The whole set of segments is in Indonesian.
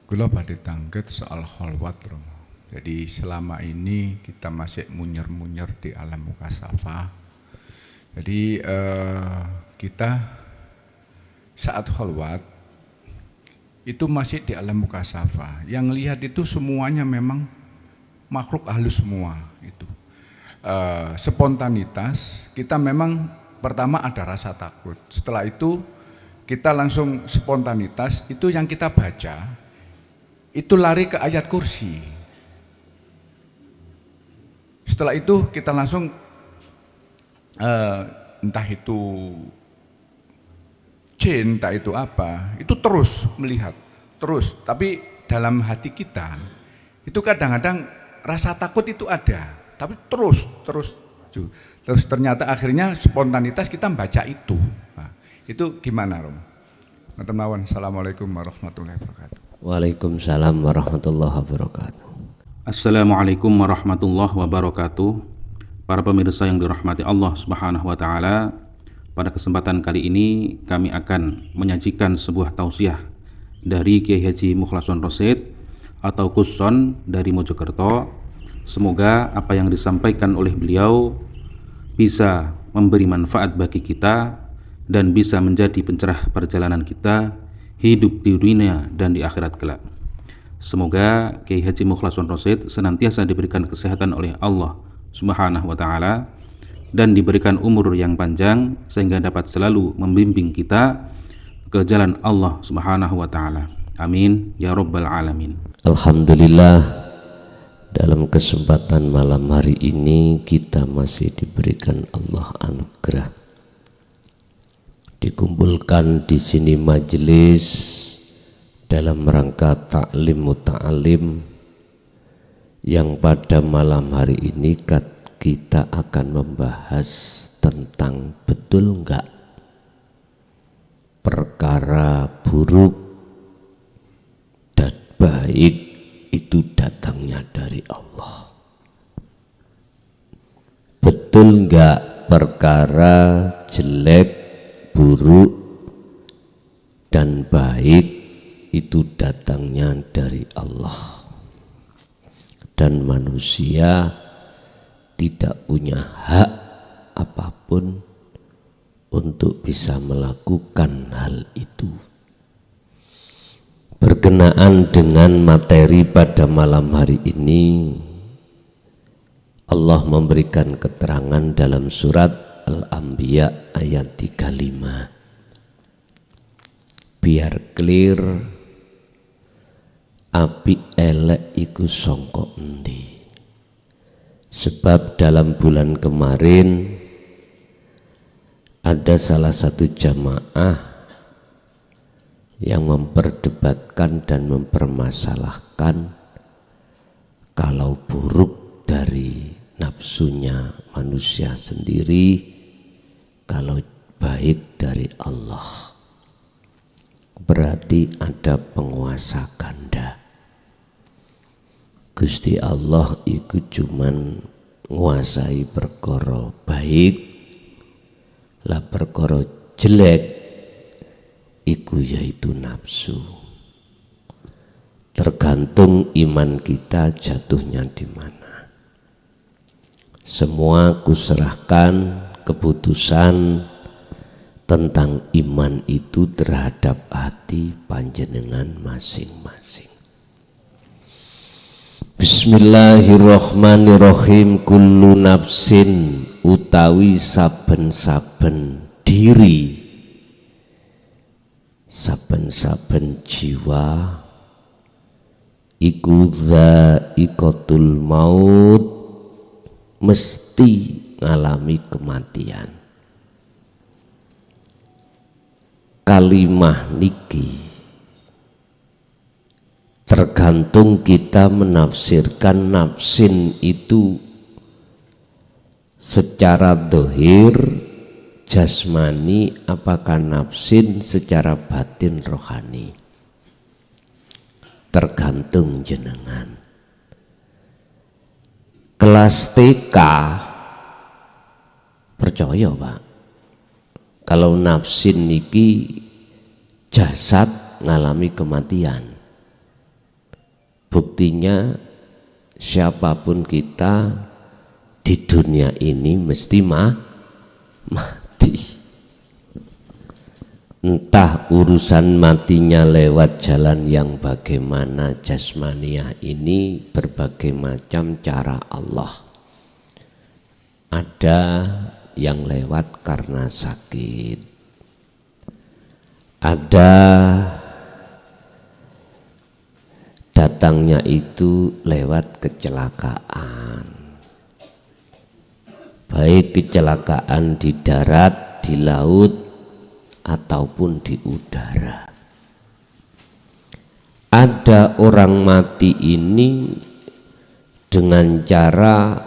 Kula badhe tangget soal kholwat. Jadi selama ini kita masih munyer-munyer di alam mukasafah. Jadi kita saat kholwat itu masih di alam mukasafah. Yang lihat itu semuanya memang makhluk halus semua itu. Spontanitas kita memang pertama ada rasa takut. Setelah itu kita langsung spontanitas itu yang kita baca itu lari ke ayat kursi. Setelah itu kita langsung entah itu jin, entah itu apa, itu terus melihat, terus. Tapi dalam hati kita itu kadang-kadang rasa takut itu ada, tapi terus. Terus ternyata akhirnya spontanitas kita baca itu. Nah, itu gimana, Rom? Assalamualaikum warahmatullahi wabarakatuh. Waalaikumsalam warahmatullahi wabarakatuh. Assalamualaikum warahmatullahi wabarakatuh. Para pemirsa yang dirahmati Allah Subhanahu wa taala, pada kesempatan kali ini kami akan menyajikan sebuah tausiah dari Kiai Haji Mukhlason Rosyid atau Kuson dari Mojokerto. Semoga apa yang disampaikan oleh beliau bisa memberi manfaat bagi kita dan bisa menjadi pencerah perjalanan kita hidup di dunia dan di akhirat kelak. Semoga Kiai Haji Mukhlason Rosyid senantiasa diberikan kesehatan oleh Allah Subhanahu wa taala dan diberikan umur yang panjang sehingga dapat selalu membimbing kita ke jalan Allah Subhanahu wa taala. Amin ya rabbal alamin. Alhamdulillah, dalam kesempatan malam hari ini kita masih diberikan Allah anugerah dikumpulkan di sini majelis dalam rangka taklim muta'alim yang pada malam hari ini kita akan membahas tentang betul enggak perkara buruk dan baik itu datangnya dari Allah. Betul enggak perkara jelek, buruk dan baik itu datangnya dari Allah, dan manusia tidak punya hak apapun untuk bisa melakukan hal itu. Berkenaan dengan materi pada malam hari ini, Allah memberikan keterangan dalam surat Al-Anbiya ayat 35. Biar clear, api elek iku sangka endi. Sebab dalam bulan kemarin ada salah satu jamaah yang memperdebatkan dan mempermasalahkan kalau buruk dari nafsunya manusia sendiri, kalau baik dari Allah, berarti ada penguasa ganda. Gusti Allah iku cuman nguasai perkara baik, lah perkara jelek iku yaitu nafsu. Tergantung iman kita jatuhnya di mana. Semua kuserahkan keputusan tentang iman itu terhadap hati panjenengan masing-masing. Bismillahirrahmanirrahim. Kullu nafsin utawi saben-saben diri, saben-saben jiwa iku dha'iqatul maut, mesti ngalami kematian. Kalimah niki tergantung kita menafsirkan nafsin itu secara dohir jasmani, apakah nafsin secara batin rohani. Tergantung jenengan. Kelas TK Percaya Pak, kalau nafsin niki jasad ngalami kematian. Buktinya siapapun kita di dunia ini mesti mati. Entah urusan matinya lewat jalan yang bagaimana jasmaniah ini, berbagai macam cara Allah. Ada yang lewat karena sakit, ada datangnya itu lewat kecelakaan, baik kecelakaan di darat, di laut, ataupun di udara. Ada orang mati ini dengan cara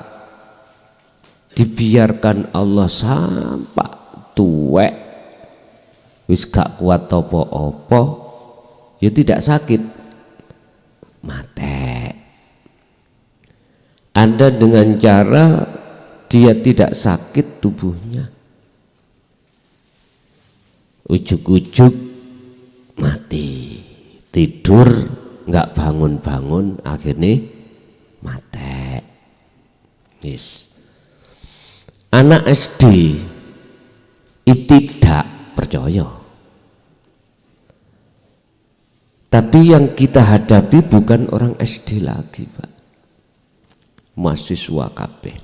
dibiarkan Allah sampai tuwek, wis gak kuat opo-opo, ya tidak sakit, mati. Ada dengan cara dia tidak sakit tubuhnya, ujuk-ujuk mati, tidur nggak bangun-bangun, akhirnya mati. Yes. Anak SD itu tidak percaya, tapi yang kita hadapi bukan orang SD lagi Pak, mahasiswa kabeh,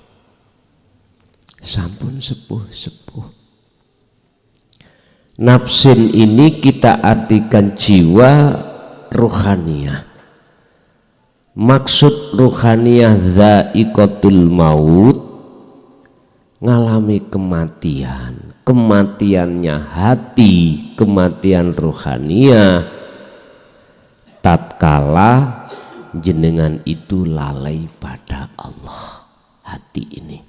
sampun sepuh-sepuh. Nafsin ini kita artikan jiwa ruhaniyah. Maksud ruhaniyah dha'iqatul maut, ngalami kematian, kematiannya hati, kematian ruhaniyah tatkala jenengan itu lalai pada Allah. Hati ini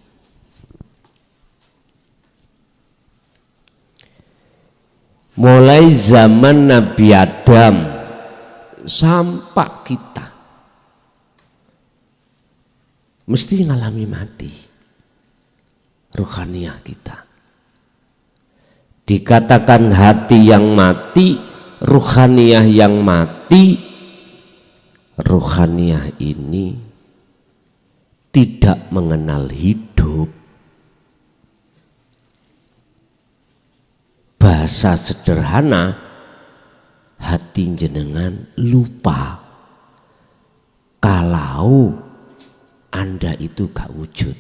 mulai zaman Nabi Adam sampai kita mesti ngalami mati ruhaniyah kita. Dikatakan hati yang mati, ruhaniyah yang mati. Ruhaniyah ini tidak mengenal hidup. Bahasa sederhana, hati jenengan lupa kalau Anda itu gak wujud.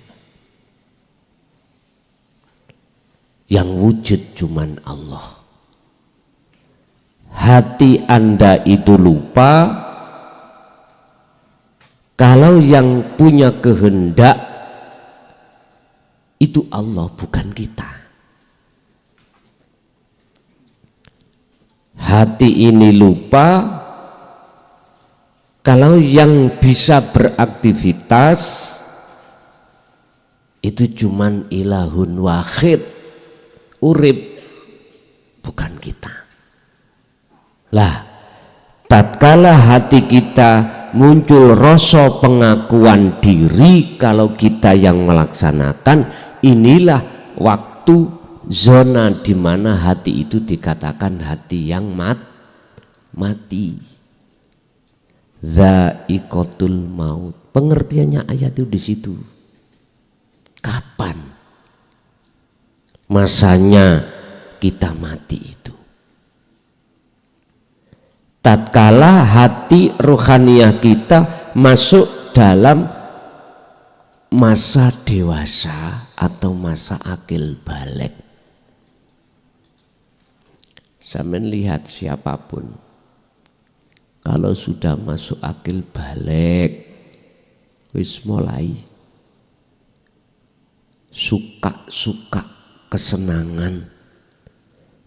Yang wujud cuman Allah. Hati Anda itu lupa kalau yang punya kehendak itu Allah, bukan kita. Hati ini lupa kalau yang bisa beraktivitas itu cuman ilahun wahid, urip, bukan kita. Lah, tatkala hati kita muncul rasa pengakuan diri kalau kita yang melaksanakan, inilah waktu zona di mana hati itu dikatakan hati yang mati. Dha'iqatul maut. Pengertiannya ayat itu di situ. Kapan masanya kita mati itu? Tatkala hati rohaniyah kita masuk dalam masa dewasa atau masa akil balik. Sampeyan lihat siapapun, kalau sudah masuk akil balik, wis mulai suka-suka kesenangan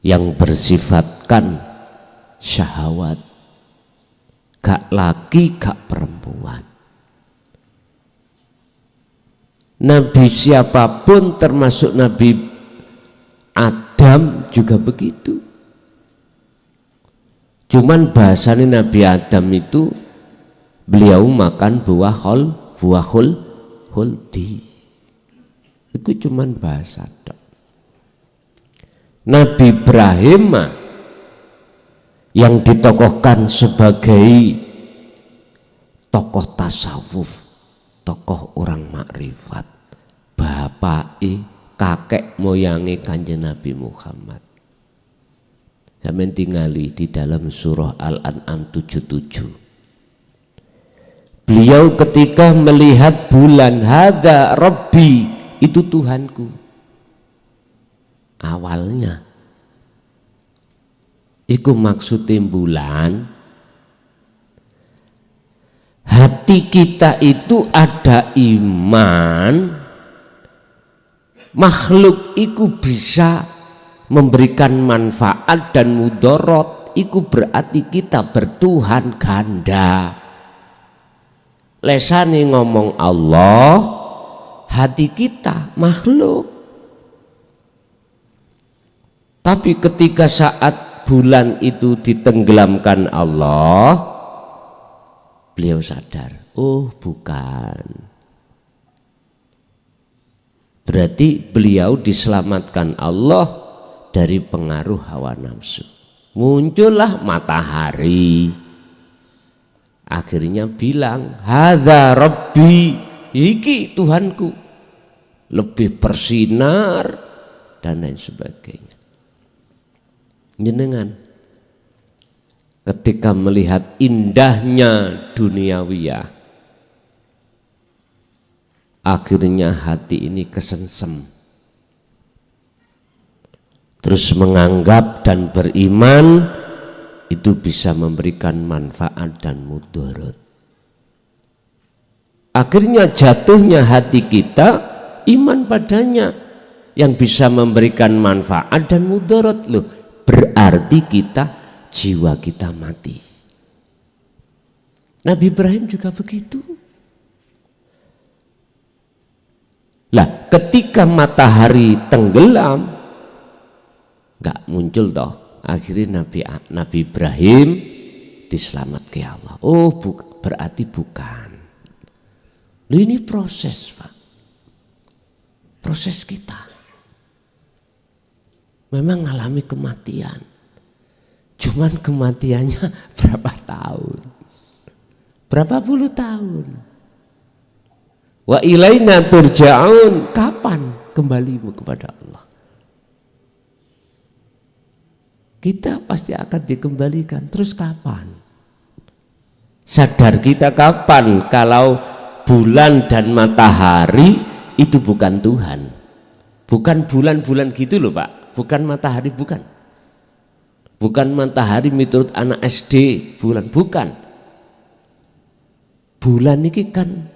yang bersifatkan syahwat, gak laki gak perempuan. Nabi siapapun termasuk Nabi Adam juga begitu. Cuman bahasanya Nabi Adam itu beliau makan buah khuldi. Itu cuman bahasa dok. Nabi Ibrahim yang ditokohkan sebagai tokoh tasawuf, tokoh orang makrifat, bapake kakek moyange Kanjeng Nabi Muhammad. Sampeyan tingali di dalam surah Al-An'am 77. Beliau ketika melihat bulan, hadza Rabbi, itu Tuhanku. Awalnya iku maksudnya bulan, hati kita itu ada iman, makhluk iku bisa memberikan manfaat dan mudarat, iku berarti kita bertuhan ganda. Lesane ngomong Allah, hati kita makhluk. Tapi ketika saat bulan itu ditenggelamkan Allah, beliau sadar, oh bukan. Berarti beliau diselamatkan Allah dari pengaruh hawa nafsu. Muncullah matahari. Akhirnya bilang, hadza Rabbi, iki Tuhanku. Lebih bersinar dan lain sebagainya. Jenengan ketika melihat indahnya duniawiyah, akhirnya hati ini kesengsem, terus menganggap dan beriman itu bisa memberikan manfaat dan mudarat. Akhirnya jatuhnya hati kita iman padanya yang bisa memberikan manfaat dan mudarat. Loh, berarti jiwa kita mati. Nabi Ibrahim juga begitu. Lah, ketika matahari tenggelam, nggak muncul toh. Akhirnya Nabi Ibrahim diselamatkan Allah. Oh, berarti bukan. Loh, ini proses, Pak. Proses kita. Memang mengalami kematian, cuman kematiannya berapa tahun, berapa puluh tahun. Wa ilaina turja'un, kapan kembalimu kepada Allah? Kita pasti akan dikembalikan, terus kapan? Sadar kita kapan kalau bulan dan matahari itu bukan Tuhan, bukan bulan-bulan gitu loh Pak. Bukan matahari, bukan matahari menurut anak SD, bulan, bukan. Bulan ini kan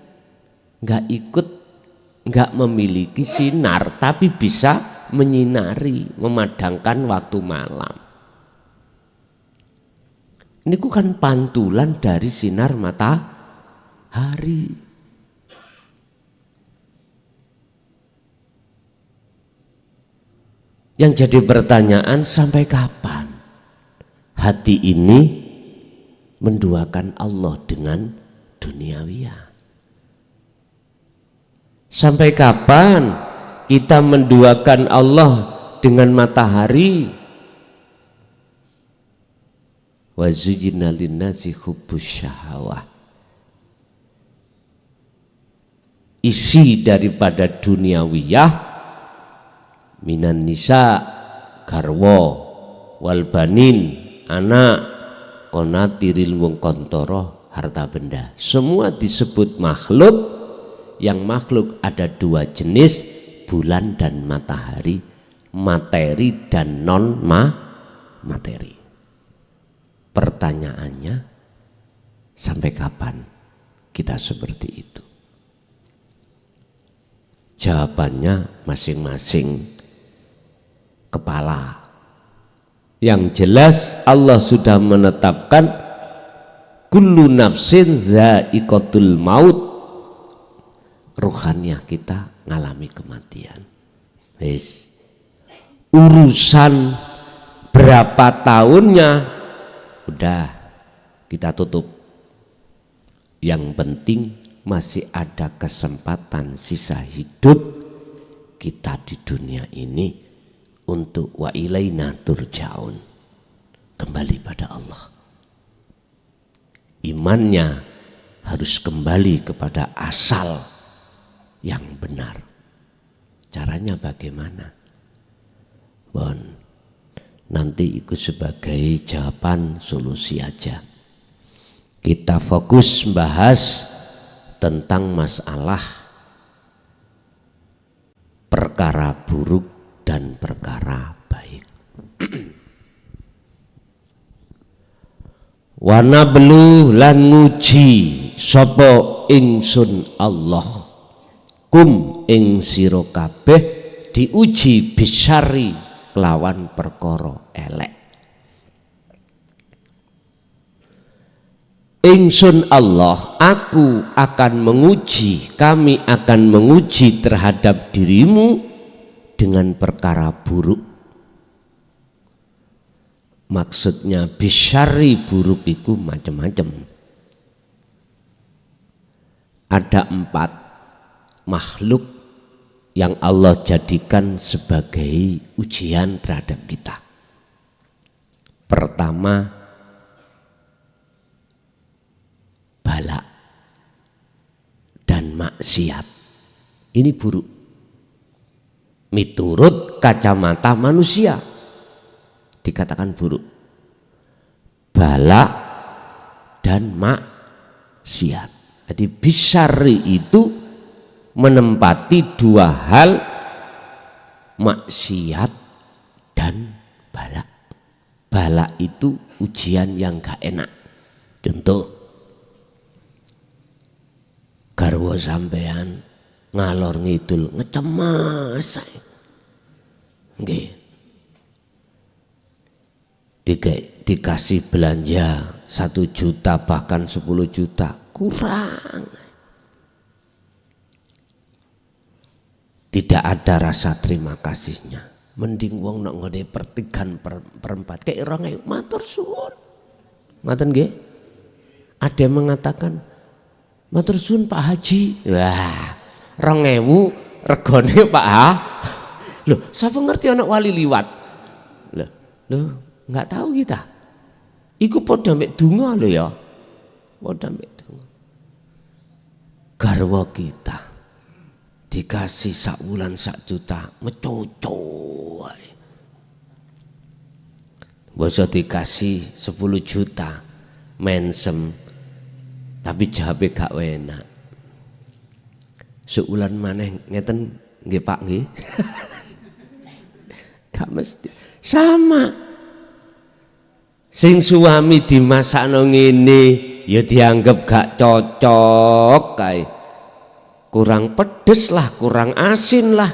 nggak memiliki sinar, tapi bisa menyinari, memadangkan waktu malam. Ini kan pantulan dari sinar matahari. Yang jadi pertanyaan, sampai kapan hati ini menduakan Allah dengan duniawiyah? Sampai kapan kita menduakan Allah dengan matahari? Wa zujina linnasi hubbus syahawah. Isi daripada duniawiyah minan nisa, garwa, wal banin, anak, konatiril wong kontoro, harta benda. Semua disebut makhluk. Yang makhluk ada dua jenis, bulan dan matahari, materi dan non materi. Pertanyaannya, sampai kapan kita seperti itu? Jawabannya masing-masing kepala. Yang jelas Allah sudah menetapkan kullu nafsin dha'iqatul maut. Ruhaniah kita ngalami kematian. Wis. Urusan berapa tahunnya udah kita tutup. Yang penting masih ada kesempatan sisa hidup kita di dunia ini untuk wa ilaina turja'un, kembali pada Allah. Imannya harus kembali kepada asal yang benar. Caranya bagaimana? Bon, nanti ikut sebagai jawaban solusi aja. Kita fokus membahas tentang masalah perkara buruk dan perkara baik. Wana belu lan nguji sapa ingsun Allah kum ing sira kabeh diuji bisyari kelawan perkara elek. Ingsun Allah, aku akan menguji, kami akan menguji terhadap dirimu dengan perkara buruk. Maksudnya bisyari buruk itu macam-macam. Ada 4 makhluk yang Allah jadikan sebagai ujian terhadap kita. Pertama, bala dan maksiat. Ini buruk. Miturut kacamata manusia dikatakan buruk. Bala dan maksiat. Jadi bisyari itu menempati 2 hal, maksiat dan bala. Bala itu ujian yang gak enak. Contoh, garwa sampean ngalor ngidul ngecemas nggih, dikasih belanja 1 juta bahkan 10 juta kurang, tidak ada rasa terima kasihnya. Mending wong nak ngode pertigan perempat kayak orang ayo matur suwun, ngoten nggih. Ada yang mengatakan matur suwun Pak Haji, wah 2000 regone Pak Ha. Loh, siapa ngerti anak wali liwat? Loh, nggak tahu kita. Iku padha mek donga lho ya. Padha mek donga. Garwa kita dikasih sak wulan 1 juta, mecoco wae. Bosok dikasih 10 juta, mensem. Tapi jawabe gak enak. Seulan maneh ngeten nggih Pak nggih. Gak mesti sama. Sing suami dimasakno ngene ya dianggap gak cocok kae. Kurang pedes lah, kurang asin lah.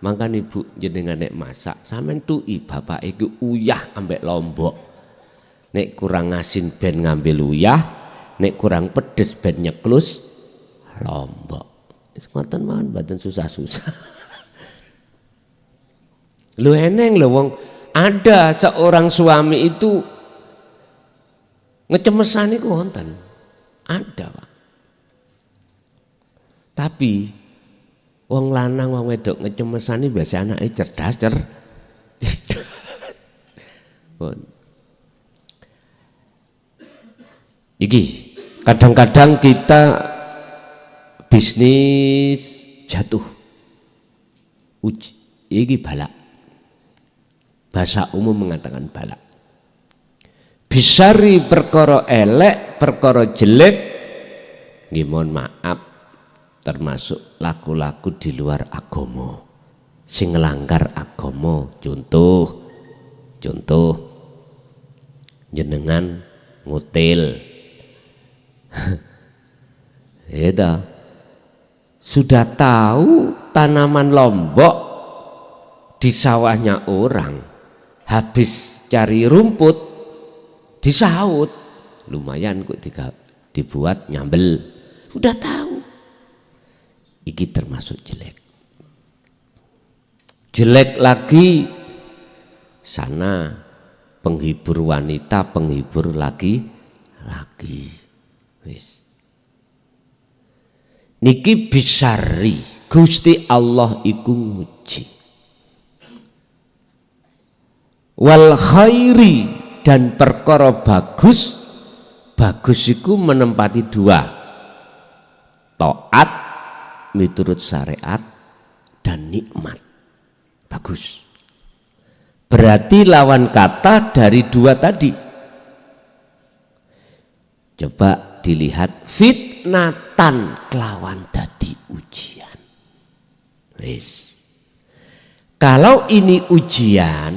Mangkan ibu jenengan nek masak sampean tuki bapak iku uyah ambek lombok. Nek kurang asin ben ngambil uyah, nek kurang pedes ben nyeklus lombok. Wis ngoten mawon, mboten susah-susah. Lu eneng lho wong, ada seorang suami itu ngecemesan iku wonten. Ada, Pak. Tapi wong lanang wong wedok ngecemesan iki biasa anake cerdas. Iki kadang-kadang kita bisnis jatuh, iki balak. Bahasa umum mengatakan balak. Bisari perkara elek, perkara jelek, nggih mohon maaf, termasuk laku-laku di luar agama, sing nglanggar agama. Contoh jenengan ngutil. Ya, sudah tahu tanaman lombok di sawahnya orang, habis cari rumput disaut, lumayan kok dibuat nyambel. Sudah tahu, iki termasuk jelek. Jelek lagi sana penghibur wanita, penghibur laki. Wis. Niki bisari Gusti Allah iku nguji. wal khairi, dan perkara bagus. Bagus iku menempati dua, taat miturut syariat dan nikmat. Bagus berarti lawan kata dari dua tadi. Coba dilihat, fitnatan kelawan dadi ujian. Wis, kalau ini ujian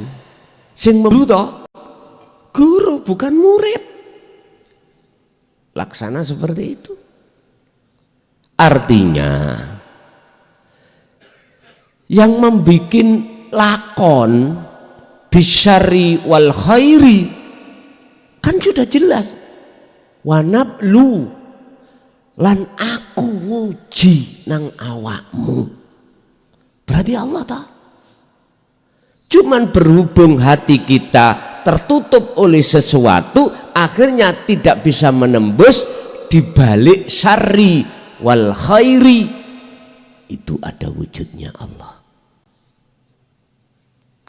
sing memburu toh guru bukan murid, laksana seperti itu. Artinya yang membikin lakon bisyari wal khairi kan sudah jelas, wanablu, lan aku nguji nang awakmu. Berarti Allah tak. Cuman berhubung hati kita tertutup oleh sesuatu, akhirnya tidak bisa menembus di balik syarri wal khairi. Itu ada wujudnya Allah.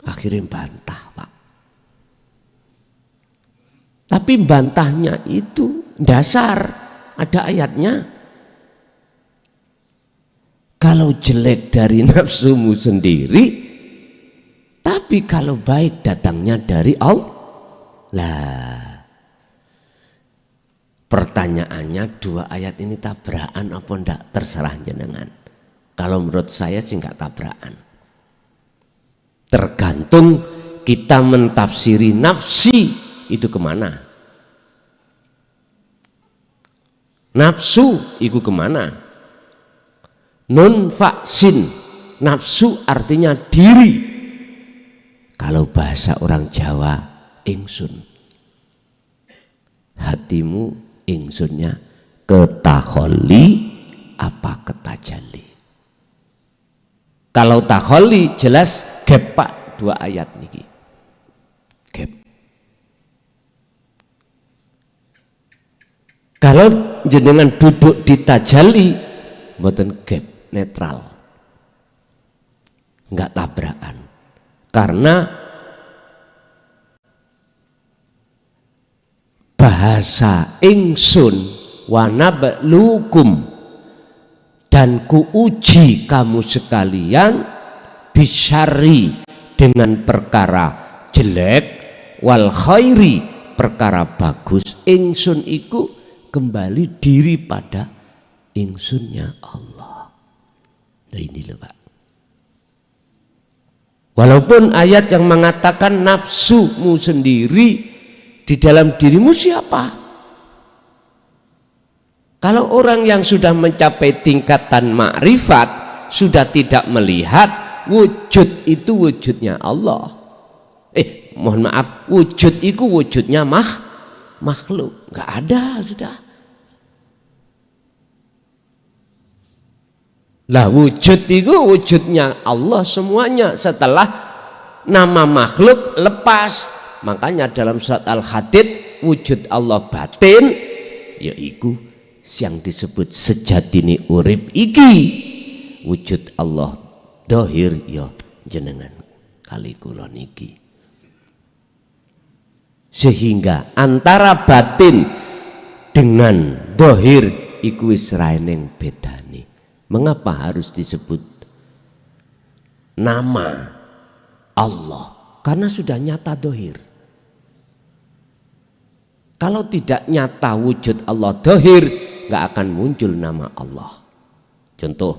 Akhirnya bantah, Pak. Tapi bantahnya itu dasar, ada ayatnya. Kalau jelek dari nafsumu sendiri, tapi kalau baik datangnya dari Allah. Lah, pertanyaannya, dua ayat ini tabrakan apa ndak? Terserah jenengan. Kalau menurut saya sih nggak tabrakan. Tergantung kita mentafsiri nafsi itu kemana. Nafsu itu kemana? Nun faksin, nafsu artinya diri. Kalau bahasa orang Jawa, ingsun. Hatimu ingsunnya ketakholi apa ketajalli. Kalau takholi jelas gap, Pak, dua ayat niki. Gap. Kalau jenengan duduk di tajalli, mboten gap, netral. Enggak tabrakan. Karena bahasa ingsun wanablukum, dan kuuji kamu sekalian bisyari, dengan perkara jelek, wal khairi, perkara bagus. Ingsun iku kembali diri pada ingsunnya Allah. Nah ini loh, Pak. Walaupun ayat yang mengatakan nafsumu sendiri, di dalam dirimu siapa? Kalau orang yang sudah mencapai tingkatan makrifat sudah tidak melihat wujud itu wujudnya Allah. Mohon maaf, wujud itu wujudnya makhluk. Nggak ada sudah. Lah wujud itu wujudnya Allah semuanya. Setelah nama makhluk lepas. Makanya dalam surat Al-Hadid, wujud Allah batin yaitu yang disebut sejatine urip iki. Wujud Allah dohir ya jenengan kali kula niki. Sehingga antara batin dengan dohir iku wis raeneng bedane. Mengapa harus disebut nama Allah? Karena sudah nyata dohir. Kalau tidak nyata wujud Allah dohir, nggak akan muncul nama Allah. Contoh,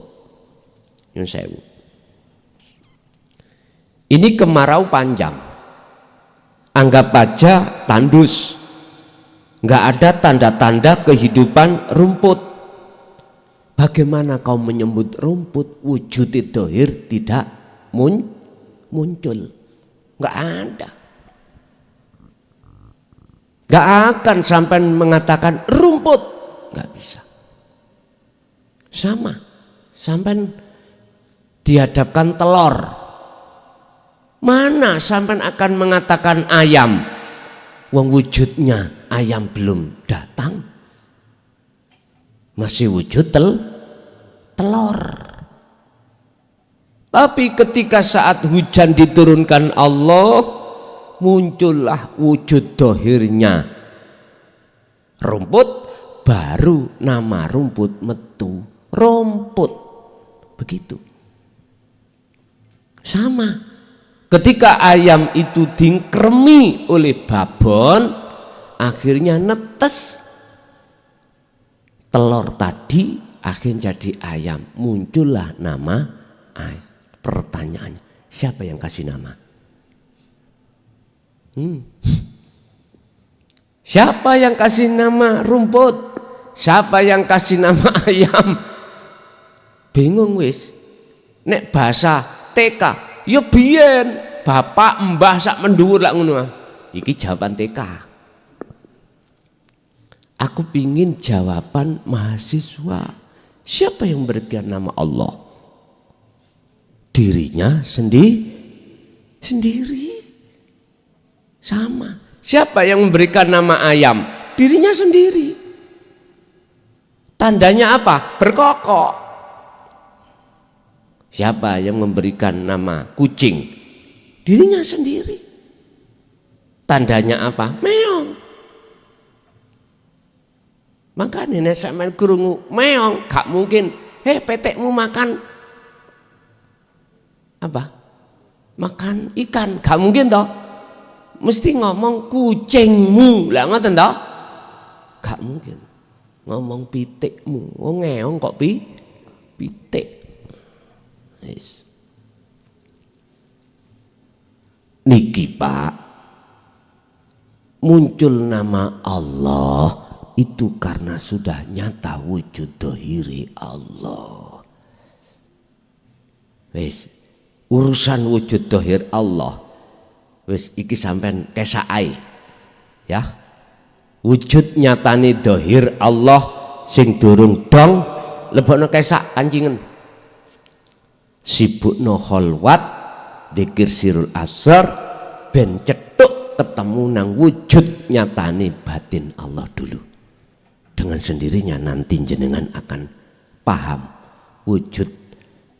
nyun sewu. Ini kemarau panjang. Anggap aja tandus. Nggak ada tanda-tanda kehidupan rumput. Bagaimana kau menyebut rumput wujud dohir tidak muncul? Nggak ada. Nggak akan sampai mengatakan rumput, nggak bisa. Sama, sampai dihadapkan telur, mana sampai akan mengatakan ayam, wong wujudnya ayam belum datang, masih wujud telur. Tapi ketika saat hujan diturunkan Allah, muncullah wujud dohirnya rumput, baru nama rumput metu rumput. Begitu. Sama. Ketika ayam itu dikremi oleh babon, akhirnya netes telur tadi, akhirnya jadi ayam. Muncullah nama ayam. Pertanyaannya, siapa yang kasih nama? Siapa yang kasih nama rumput? Siapa yang kasih nama ayam? Bingung wis. Nek bahasa TK, ya biyen bapak mbah sak mendhuwur lak ngono. Iki jawaban TK. Aku pingin jawaban mahasiswa. Siapa yang memberikan nama Allah? Dirinya sendiri. Sama. Siapa yang memberikan nama ayam? Dirinya sendiri. Tandanya apa? Berkokok. Siapa yang memberikan nama kucing? Dirinya sendiri. Tandanya apa? Meong. Maka nenek sampean krungu meong, gak mungkin. Petekmu makan apa? Makan ikan, gak mungkin toh. Mesti ngomong kucingmu, lah ngoten toh? Gak mungkin. Ngomong pitikmu, ngeong kok pitik. Yes. Niki Pak, muncul nama Allah itu karena sudah nyata wujud dohiri Allah. Wis, urusan wujud dohir Allah. Wis iki sampean kesakai ya. Wujud nyatane dohir Allah sing durung dong lebokno kesak kancingen. Sibukno kholwat dzikir sirul asar ben cetuk ketemu nang wujud nyatane batin Allah dulu. Dengan sendirinya nanti jenengan akan paham wujud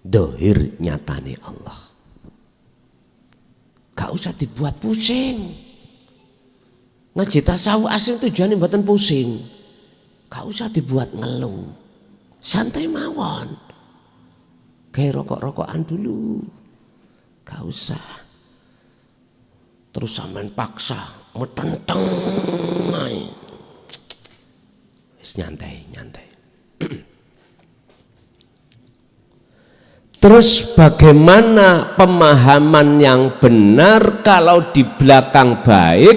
dohir nyatane Allah. Gak usah dibuat pusing. Ngaji tasawuf asing tujuannya buatan pusing. Gak usah dibuat ngeluh. Santai mawon. Kayak rokok-rokokan dulu. Gak usah. Terus sampean paksa metenteng. Nyantai. Terus bagaimana pemahaman yang benar kalau di belakang baik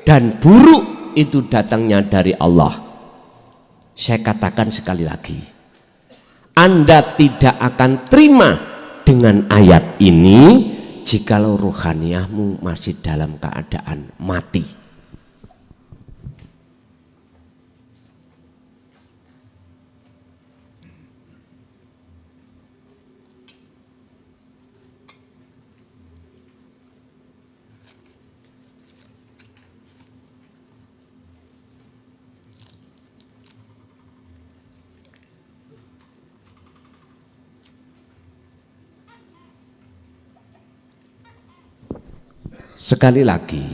dan buruk itu datangnya dari Allah? Saya katakan sekali lagi, Anda tidak akan terima dengan ayat ini jikalau ruhaniyahmu masih dalam keadaan mati. Sekali lagi,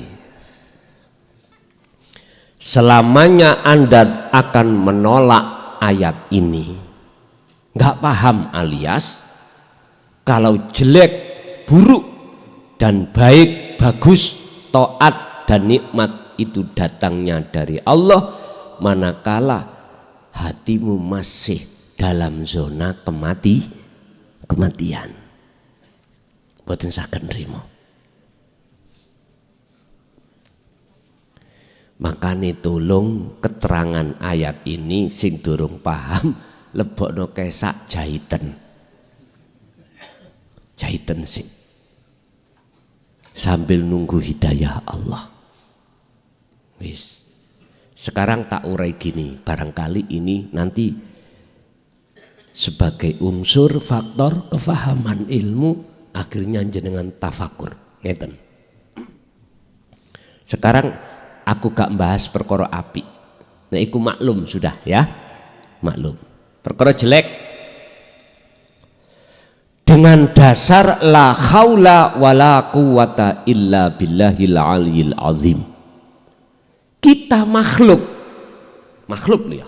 selamanya Anda akan menolak ayat ini, nggak paham alias kalau jelek, buruk, dan baik, bagus, taat dan nikmat itu datangnya dari Allah, manakala hatimu masih dalam zona kematian. Boten saged nrimo. Makanya tolong keterangan ayat ini sing durung paham lebokno kesak jaiten sing sambil nunggu hidayah Allah. Wis. Sekarang tak urai gini, barangkali ini nanti sebagai unsur faktor kefahaman ilmu akhirnya jenengan tafakur. Ngeten. Sekarang aku gak bahas perkara api. Nah iku maklum sudah ya. Maklum. Perkara jelek. dengan dasar la haula wala quwata illa billahil aliyil azim. Kita makhluk loh ya,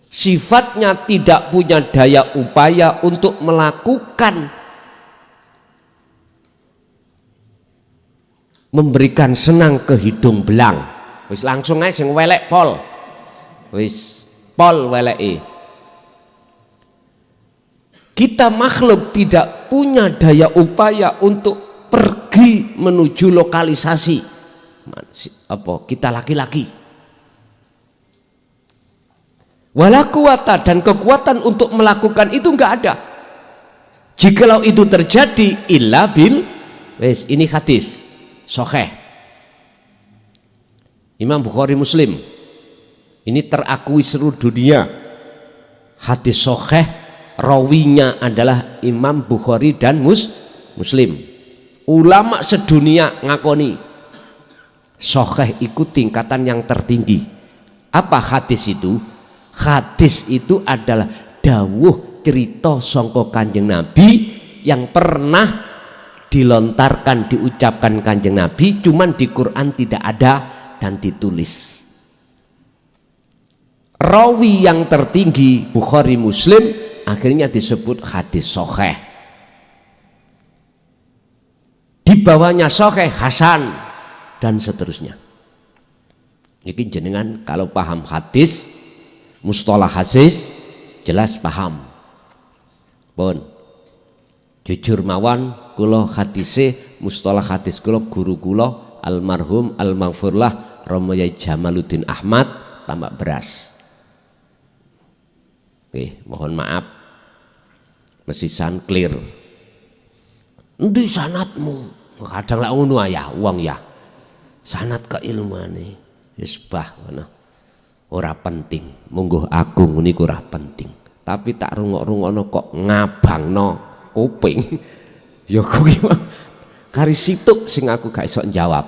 sifatnya tidak punya daya upaya untuk melakukan memberikan senang ke hidung belang. Wis langsung aja sing welek pol, wis pol weleke. Kita makhluk tidak punya daya upaya untuk pergi menuju lokalisasi. Kita laki-laki. Wala quwata, dan kekuatan untuk melakukan itu enggak ada. Jikalau itu terjadi illa bil, wes ini hadis sahih Imam Bukhari Muslim, ini terakui seluruh dunia, hadis sahih, rawinya adalah Imam Bukhari dan Muslim. Ulama sedunia ngakoni sahih itu tingkatan yang tertinggi. Apa hadis itu? Hadis itu adalah dawuh cerita sangka Kanjeng Nabi yang pernah dilontarkan, diucapkan Kanjeng Nabi, cuman di Quran tidak ada dan ditulis. Rawi yang tertinggi Bukhari Muslim akhirnya disebut hadis sahih. Di bawahnya sahih, hasan, dan seterusnya. Ini jenengan kalau paham hadis, mustalah hadis, jelas paham. Pun jujur mawon, kula hadise mustalah hadis kula guru kula almarhum almaghfurlah Romoyai Jamaluddin Ahmad Tambak Beras. Oke, mohon maaf mesisan clear. Endi sanatmu? Kadang lak ngono ya wong ya. Sanat keilmuane wis bah ngono. Ora penting, mungguh aku niku ora penting. Tapi tak rungok-rungokno kok ngabangno kuping. Ya kuwi kari situk sing aku gak iso jawab.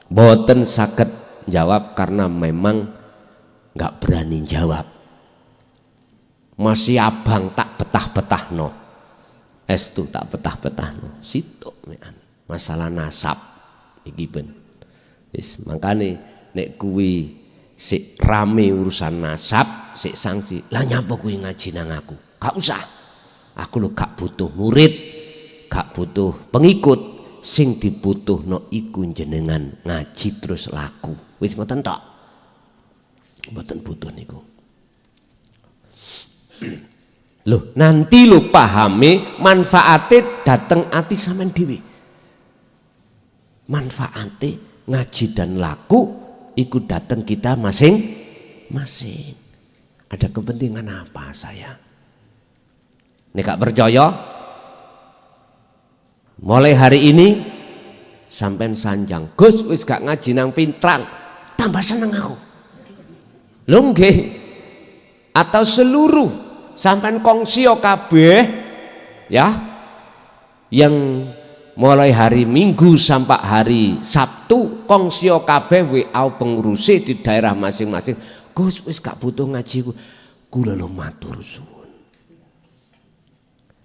Mboten saged jawab karena memang gak berani jawab. Masih abang tak betah-betahno. Estu tak betah-betahno. Situk mekan. Masalah nasab iki ben. Wis makane nek kuwi sik rame urusan nasab, sik sanksi. Lah nyapa kuwi ngaji nang aku? Gak usah. Aku lho gak butuh murid, gak butuh pengikut. Sing dibutuhno iku jenengan ngaji terus laku. Wis ngoten tok. Mboten butuh niku. Loh, nanti lo pahami manfaate dateng ati sampean dhewe. Manfaate ngaji dan laku ikut datang kita masing-masing. Ada kepentingan apa saya? Nek gak percaya, mulai hari ini sampean sanjang, Gus wis gak ngaji nang Pintrang, tambah seneng aku. Lho nggih. Atau seluruh sampean kongsio kabeh ya, yang mulai hari Minggu sampai hari Sabtu kongsio kabeh WA pengurusi di daerah masing-masing. Gus wis gak butuh ngaji kula lho matur suwun.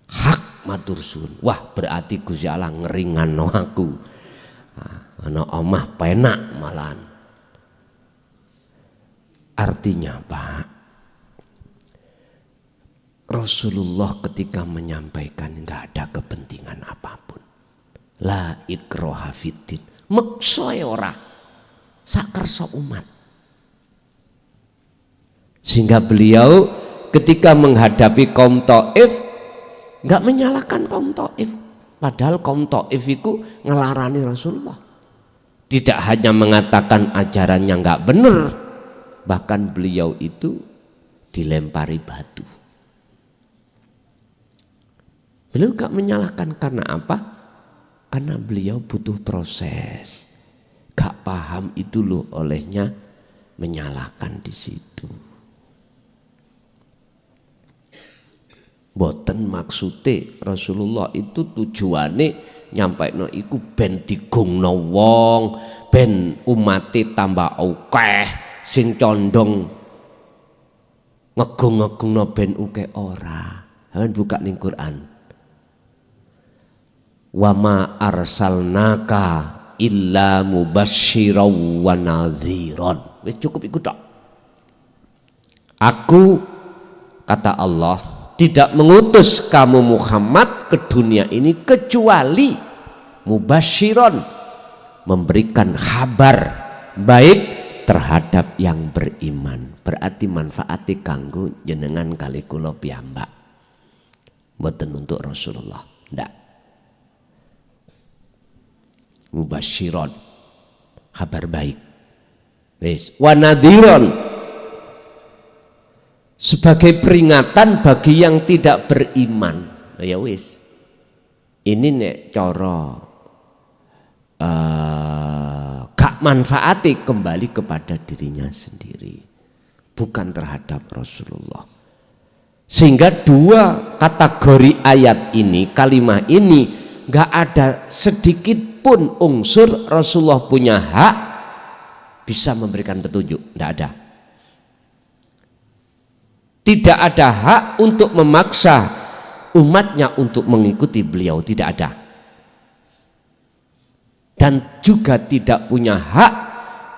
Hak matur suwun. Wah, berarti Gusti Allah ngeringanno aku. Ana omah penak malahan. Artinya Pak, Rasulullah ketika menyampaikan enggak ada kepentingan apapun. La ikraha fiddin, meksa ora sakersa umat. Sehingga beliau ketika menghadapi kaum Taif enggak menyalahkan kaum Taif, padahal kaum Taif itu ngelarani Rasulullah. Tidak hanya mengatakan ajarannya enggak benar, bahkan beliau itu dilempari batu. Beliau gak menyalahkan karena apa? Karena beliau butuh proses. Gak paham itu loh olehnya menyalahkan di situ. Boten maksude Rasulullah itu tujuane nyampaikno iku ben digungno wong, ben umate tambah akeh, sing condong ngegung-ngegungno ben uke ora. Sampeyan buka ning Quran. Wa ma arsalnaka illa mubasysyiran wa nadhiran. Wis cukup iku tok. Aku, kata Allah, tidak mengutus kamu Muhammad ke dunia ini kecuali mubasyiran, memberikan kabar baik terhadap yang beriman. Berarti manfaati kanggo jenengan kali kula piyambak, mboten untuk Rasulullah, ndak. Mubasyiran, kabar baik. Wis, wa nadhiran, sebagai peringatan bagi yang tidak beriman. Ya wis, ini nek cara gak manfaati kembali kepada dirinya sendiri, bukan terhadap Rasulullah. Sehingga dua kategori ayat ini, kalimat ini, gak ada sedikit pun unsur Rasulullah punya hak bisa memberikan petunjuk, tidak ada. Tidak ada hak untuk memaksa umatnya untuk mengikuti beliau, tidak ada. Dan juga tidak punya hak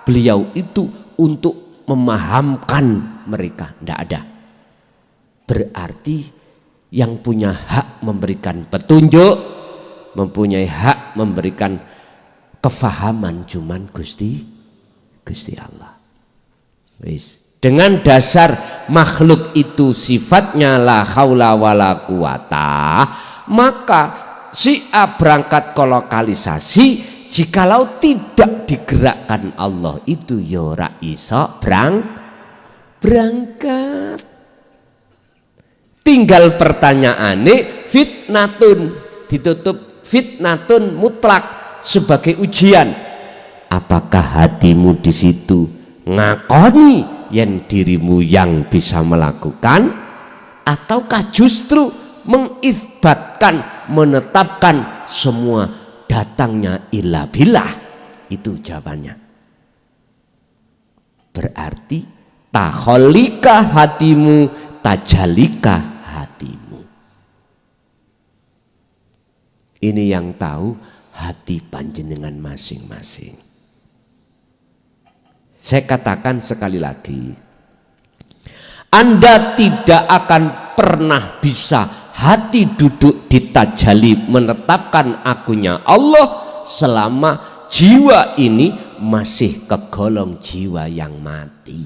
beliau itu untuk memahamkan mereka, tidak ada. Berarti yang punya hak memberikan petunjuk, mempunyai hak memberikan kefahaman cuman Gusti Allah. Wis. Dengan dasar makhluk itu sifatnya la haula wala quwata, maka si A berangkat ke lokalisasi, jikalau tidak digerakkan Allah itu ya ora iso berangkat. Tinggal pertanyaane fitnatun, ditutup fitnatun mutlak sebagai ujian. Apakah hatimu di situ ngakoni yang dirimu yang bisa melakukan, ataukah justru mengisbatkan, menetapkan semua datangnya illa billah? Itu jawabannya. Berarti taholika hatimu, tajalika hatimu. Ini yang tahu hati panjenengan masing-masing. Saya katakan sekali lagi, Anda tidak akan pernah bisa hati duduk di tajalli menetapkan akunya Allah selama jiwa ini masih kegolong jiwa yang mati.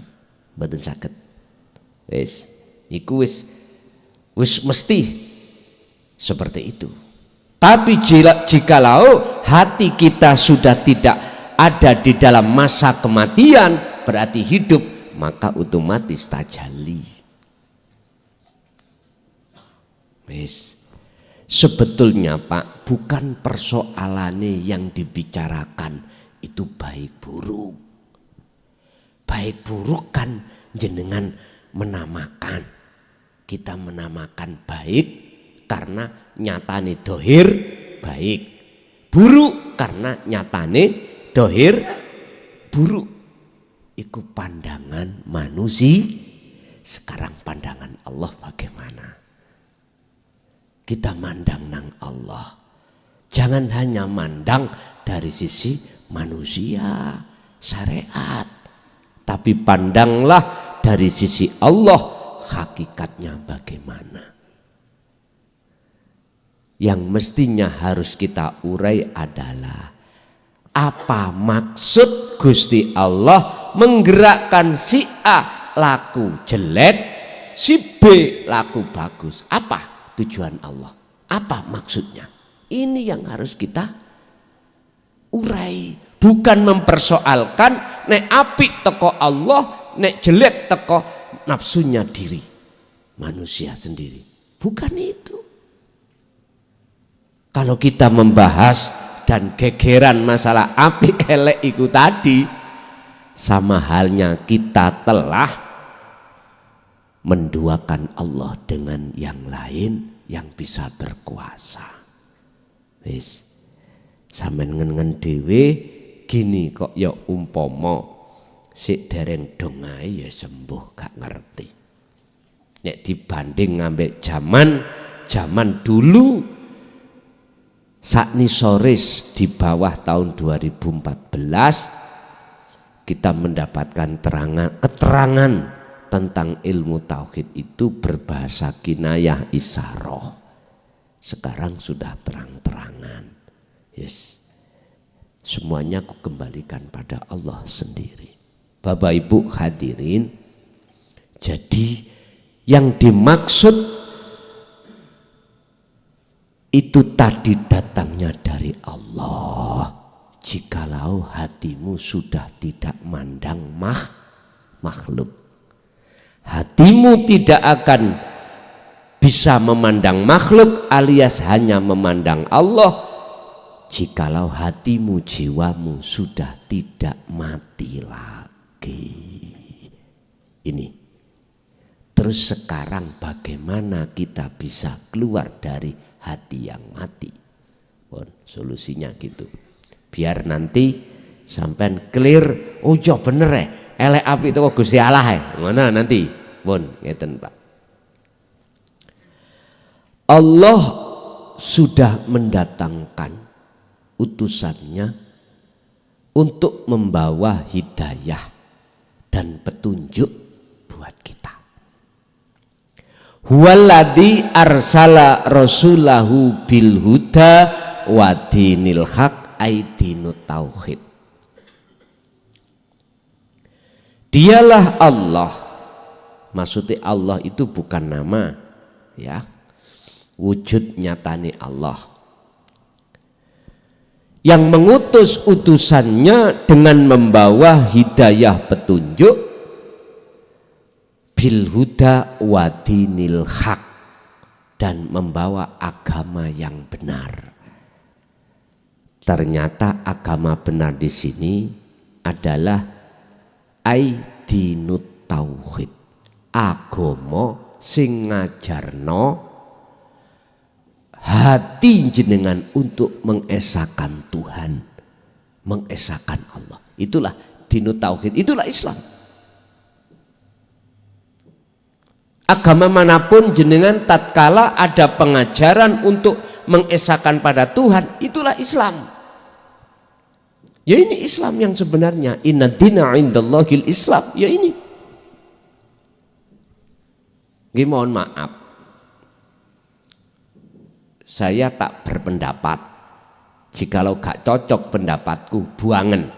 Mboten saged. Wis, iku wis mesti seperti itu. Tapi jikalau hati kita sudah tidak ada di dalam masa kematian, berarti hidup, maka otomatis tajalli. Wis. Sebetulnya Pak, bukan persoalannya yang dibicarakan itu baik buruk. Baik buruk kan jenengan menamakan. Kita menamakan baik karena nyatane dohir baik. Buruk karena nyatane dohir buruk. Iku pandangan manusia. Sekarang pandangan Allah bagaimana? Kita mandang nang Allah. Jangan hanya mandang dari sisi manusia, syariat, tapi pandanglah dari sisi Allah, hakikatnya bagaimana. Yang mestinya harus kita urai adalah apa maksud Gusti Allah menggerakkan si A laku jelek, si B laku bagus. Apa tujuan Allah? Apa maksudnya? Ini yang harus kita urai, bukan mempersoalkan nek apik teko Allah, nek jelek teko nafsunya diri manusia sendiri. Bukan itu. Kalau kita membahas dan gegeran masalah apik elek itu tadi, sama halnya kita telah menduakan Allah dengan yang lain yang bisa berkuasa. Wis, sampean ngen-ngen dhewe gini kok ya umpama sik dereng dongae ya sembuh gak ngerti. Nek dibanding ngambek zaman dulu saknisoris di bawah tahun 2014 kita mendapatkan keterangan tentang ilmu tauhid itu berbahasa kinayah isyarah. Sekarang sudah terang-terangan. Yes. Semuanya aku kembalikan pada Allah sendiri. Bapak Ibu hadirin, jadi yang dimaksud itu tadi datangnya dari Allah. Jikalau hatimu sudah tidak mandang makhluk, hatimu tidak akan bisa memandang makhluk alias hanya memandang Allah. Jikalau hatimu, jiwamu sudah tidak mati lagi. Ini. Terus sekarang bagaimana kita bisa keluar dari hati yang mati? Solusinya gitu. Biar nanti sampean clear, oh iya bener ya, elek api itu kok Gusti Allah ya. Mana nanti? Ngeten Pak. Allah sudah mendatangkan utusannya untuk membawa hidayah dan petunjuk buat kita. Huwaladzi arsala rasulahu bil huda wa dinil haq aidinut tauhid. Dialah Allah. Maksudnya Allah itu bukan nama, ya. Wujud nyatane Allah. Yang mengutus utusannya dengan membawa hidayah petunjuk bil huda wa dinil haq, dan membawa agama yang benar. Ternyata agama benar di sini adalah aidinut tauhid, agama sing ngajarno hati jenengan untuk mengesahkan Tuhan, mengesahkan Allah. Itulah dinut tauhid, itulah Islam. Agama manapun jenengan tatkala ada pengajaran untuk mengesahkan pada Tuhan, itulah Islam. Ya ini Islam yang sebenarnya. Inna dina indallahil Islam. Ya ini. Mohon maaf, saya tak berpendapat. Jikalau gak cocok pendapatku, buangan.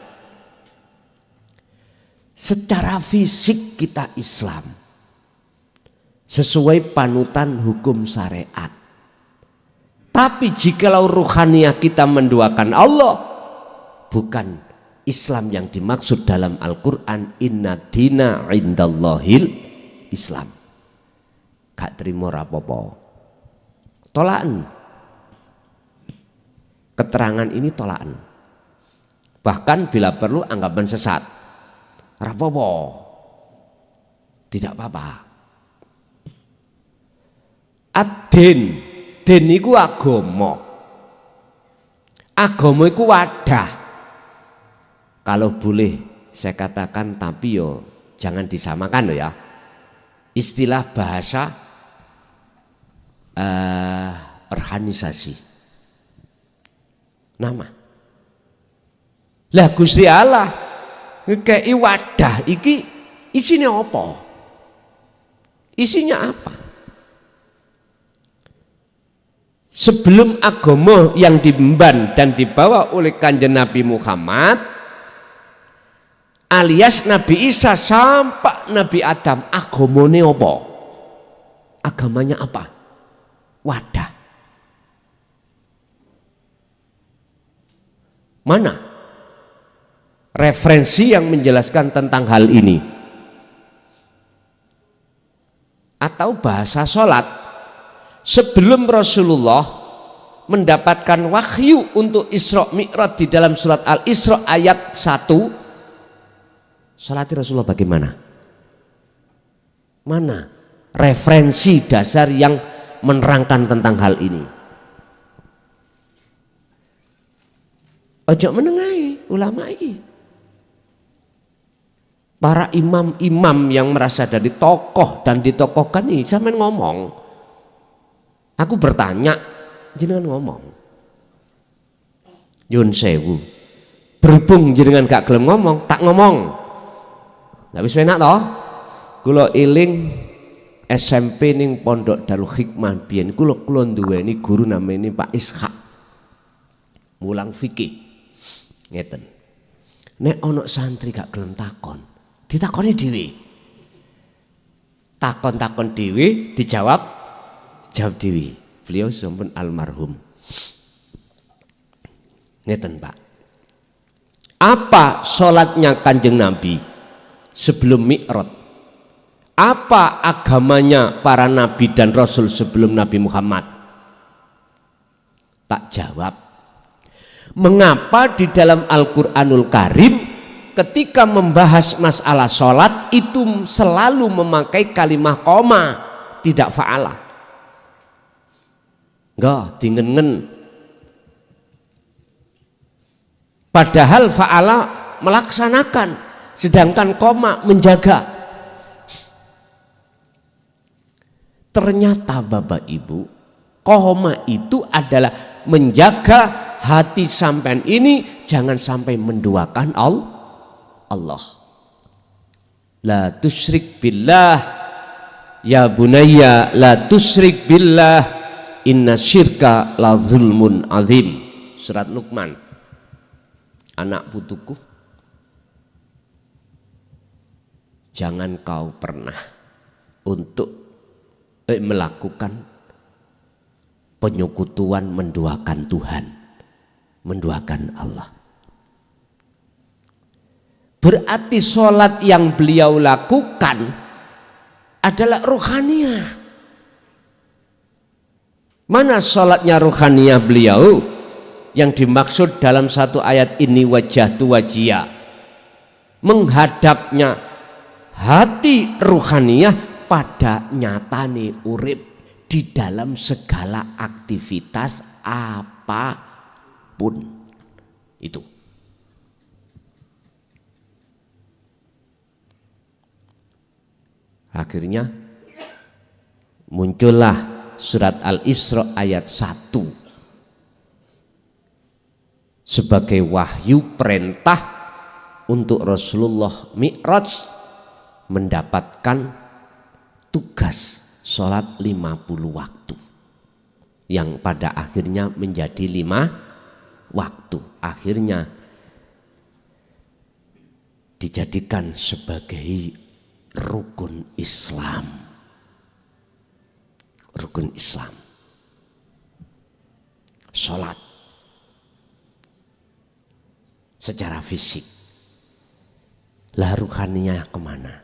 Secara fisik kita Islam, sesuai panutan hukum syariat. Tapi jikalau ruhaniah kita menduakan Allah, bukan Islam yang dimaksud dalam Al-Quran. Inna dina indallahil Islam. Gak terima rapopo, tolakan. Keterangan ini tolakan. Bahkan bila perlu anggapan sesat, rapopo, tidak apa-apa. Ad-din, din iku agama. Agama iku wadah. Kalau boleh saya katakan, tapi yo jangan disamakan loh ya. Istilah bahasa organisasi. Nama. Lah Gusti Allah ngekei wadah iki isinya apa? Isinya apa? Sebelum agama yang diemban dan dibawa oleh Kanjeng Nabi Muhammad alias Nabi Isa sampai Nabi Adam, agamane apa? Agamanya apa? Wadah. Mana referensi yang menjelaskan tentang hal ini? Atau bahasa sholat, sebelum Rasulullah mendapatkan wahyu untuk Isra Mi'raj di dalam surat Al-Isra ayat 1, sholat Rasulullah bagaimana? Mana referensi dasar yang menerangkan tentang hal ini? Ojo menengahi ulama ini. para imam-imam yang merasa dari tokoh dan ditokohkan ini sampean ngomong. Aku bertanya, jenengan ngomong. Yun sewu. Berhubung jenengan gak gelem ngomong, tak ngomong. Lah wis enak toh? Kula eling SMP ning Pondok Darul Hikmah biyen kula duweni guru namanya Pak Ishak. Mulang fikih. Ngeten. Nek ana santri gak gelem takon, ditakoni dhewe. Takon-takon dhewe, jawab dhewe. Beliau sampun almarhum. Ngeten, Pak. Apa sholatnya Kanjeng Nabi sebelum Mi'raj? Apa agamanya para nabi dan rasul sebelum Nabi Muhammad? Tak jawab. Mengapa di dalam Al-Quranul Karim ketika membahas masalah sholat itu selalu memakai kalimah koma, tidak fa'ala? Enggak, dingengen. Padahal fa'ala melaksanakan, sedangkan koma menjaga. Ternyata Bapak Ibu, koma itu adalah menjaga hati sampean ini jangan sampai menduakan Allah. La tusyrik billah, ya bunayya la tusyrik billah, inna syirka la zulmun azim. Surat Luqman. Anak putuku, jangan kau pernah untuk melakukan penyekutuan menduakan Tuhan, menduakan Allah. Berarti sholat yang beliau lakukan adalah ruhaniyah. Mana sholatnya ruhaniyah beliau? Yang dimaksud dalam satu ayat ini wajhatu wajhiya, menghadapnya hati ruhaniyah pada nyatane urip di dalam segala aktivitas apapun itu. Akhirnya muncullah surat Al-Isra ayat 1 sebagai wahyu perintah untuk Rasulullah Mi'raj mendapatkan tugas sholat 50 waktu yang pada akhirnya menjadi 5 waktu, akhirnya dijadikan sebagai rukun Islam. Rukun Islam, sholat secara fisik. Lah ruhaninya kemana?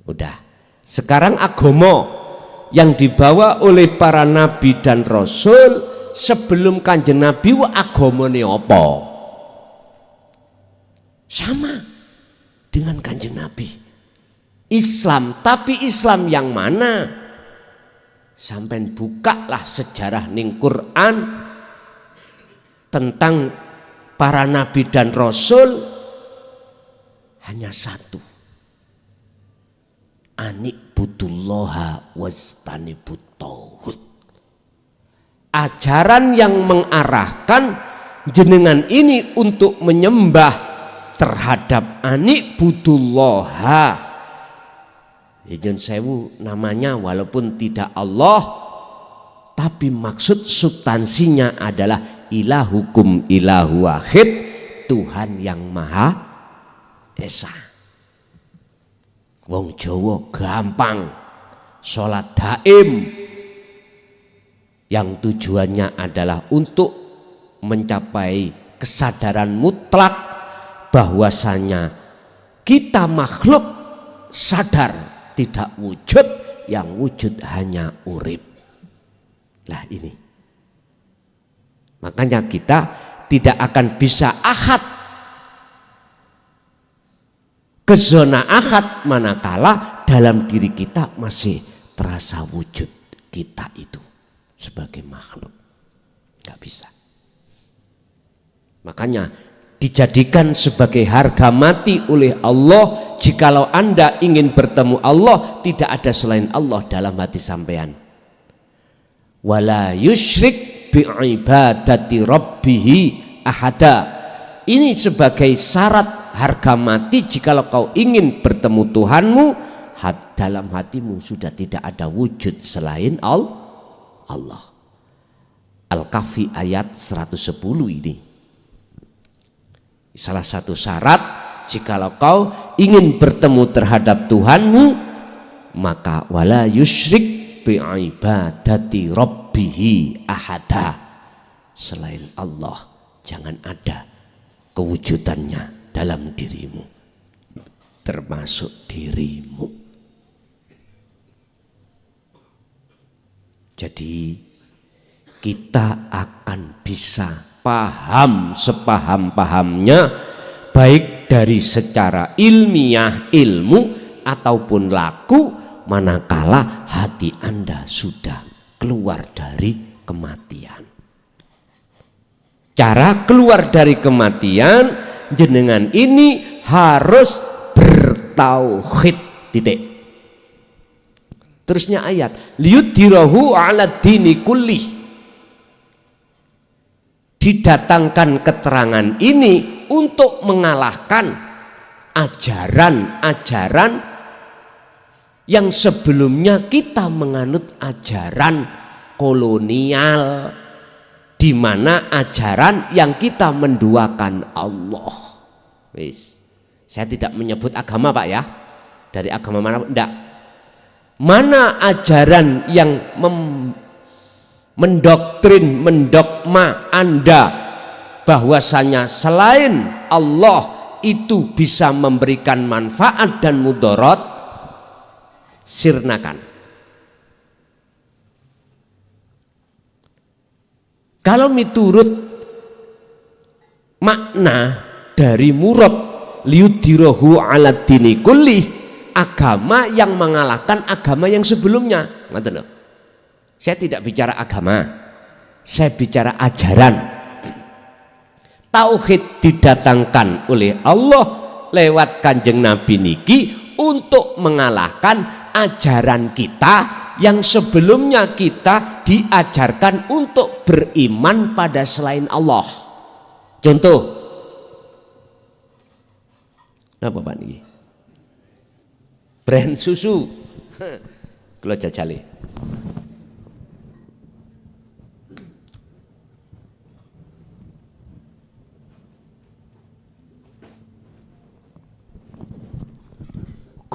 Udah. Sekarang agama yang dibawa oleh para nabi dan rasul sebelum Kanjeng Nabi agamane apa? Sama dengan Kanjeng Nabi. Islam, tapi Islam yang mana? Sampeyan bukalah sejarah ning Quran tentang para nabi dan rasul, hanya satu. Anikbudullaha wastanibut tauhid. Ajaran yang mengarahkan jenengan ini untuk menyembah terhadap anikbudullaha. Ijun sewu namanya walaupun tidak Allah, tapi maksud substansinya adalah ilahukum ilahu wahid, Tuhan yang maha esa. Wong Jawa gampang, sholat daim yang tujuannya adalah untuk mencapai kesadaran mutlak bahwasanya kita makhluk sadar tidak wujud, yang wujud hanya urip. Lah ini, makanya kita tidak akan bisa ahad ke zona ahad manakala dalam diri kita masih terasa wujud kita itu sebagai makhluk. Gak bisa. Makanya dijadikan sebagai harga mati oleh Allah. Jikalau Anda ingin bertemu Allah, tidak ada selain Allah dalam hati sampean. Wala yusyrik bi'ibadati rabbihi ahada. Ini sebagai syarat harga mati. Jikalau kau ingin bertemu Tuhanmu, dalam hatimu sudah tidak ada wujud selain Allah. Al-Kahfi ayat 110 ini. Salah satu syarat jikalau kau ingin bertemu terhadap Tuhanmu, maka wala yusyrik bi'ibadati rabbihi ahada. Selain Allah jangan ada kewujudannya dalam dirimu, termasuk dirimu. Jadi kita akan bisa paham sepaham-pahamnya, baik dari secara ilmiah ilmu ataupun laku, manakala hati Anda sudah keluar dari kematian. Cara keluar dari kematian jenengan ini harus bertauhid, titik. Terusnya ayat liyudhirahu ala dini kullih. Didatangkan keterangan ini untuk mengalahkan ajaran-ajaran yang sebelumnya kita menganut ajaran kolonial, di mana ajaran yang kita menduakan Allah. Wis, saya tidak menyebut agama Pak ya, dari agama mana enggak. Mana ajaran yang mendoktrin, mendogma Anda bahwasanya selain Allah itu bisa memberikan manfaat dan mudarat, sirnakan. Kalau miturut makna dari murad liyudhirahu ala dini kullih, agama yang mengalahkan agama yang sebelumnya. Ngerti loh. Saya tidak bicara agama, saya bicara ajaran. Tauhid didatangkan oleh Allah lewat Kanjeng Nabi niki untuk mengalahkan ajaran kita yang sebelumnya kita diajarkan untuk beriman pada selain Allah. Contoh, apa Pak niki? Brand susu, kalau jajali.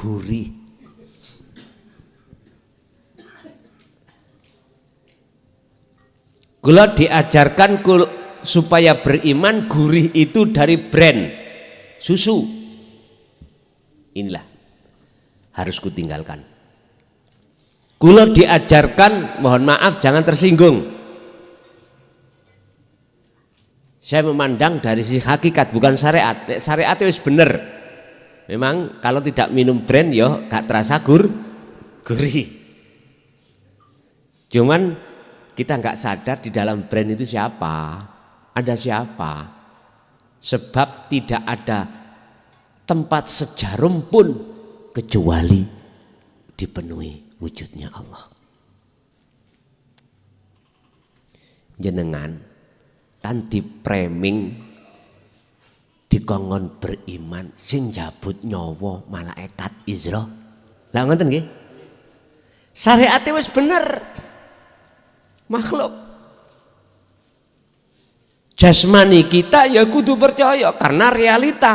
Gurih. Kalau diajarkan supaya beriman, gurih itu dari brand susu. Inilah harus kutinggalkan. Kalau diajarkan, mohon maaf jangan tersinggung. Saya memandang dari sisi hakikat, bukan syariat. Syariat itu bener. Memang kalau tidak minum brand ya gak terasa gurih. Cuman kita nggak sadar di dalam brand itu siapa, ada siapa. Sebab tidak ada tempat sejarum pun kecuali dipenuhi wujudnya Allah. Jenengan tanti framing dikongkon beriman sing jabut nyawa malaikat Isra. Lah ngoten nggih. Syariate wis bener. Makhluk jasmani kita ya kudu percaya karena realita.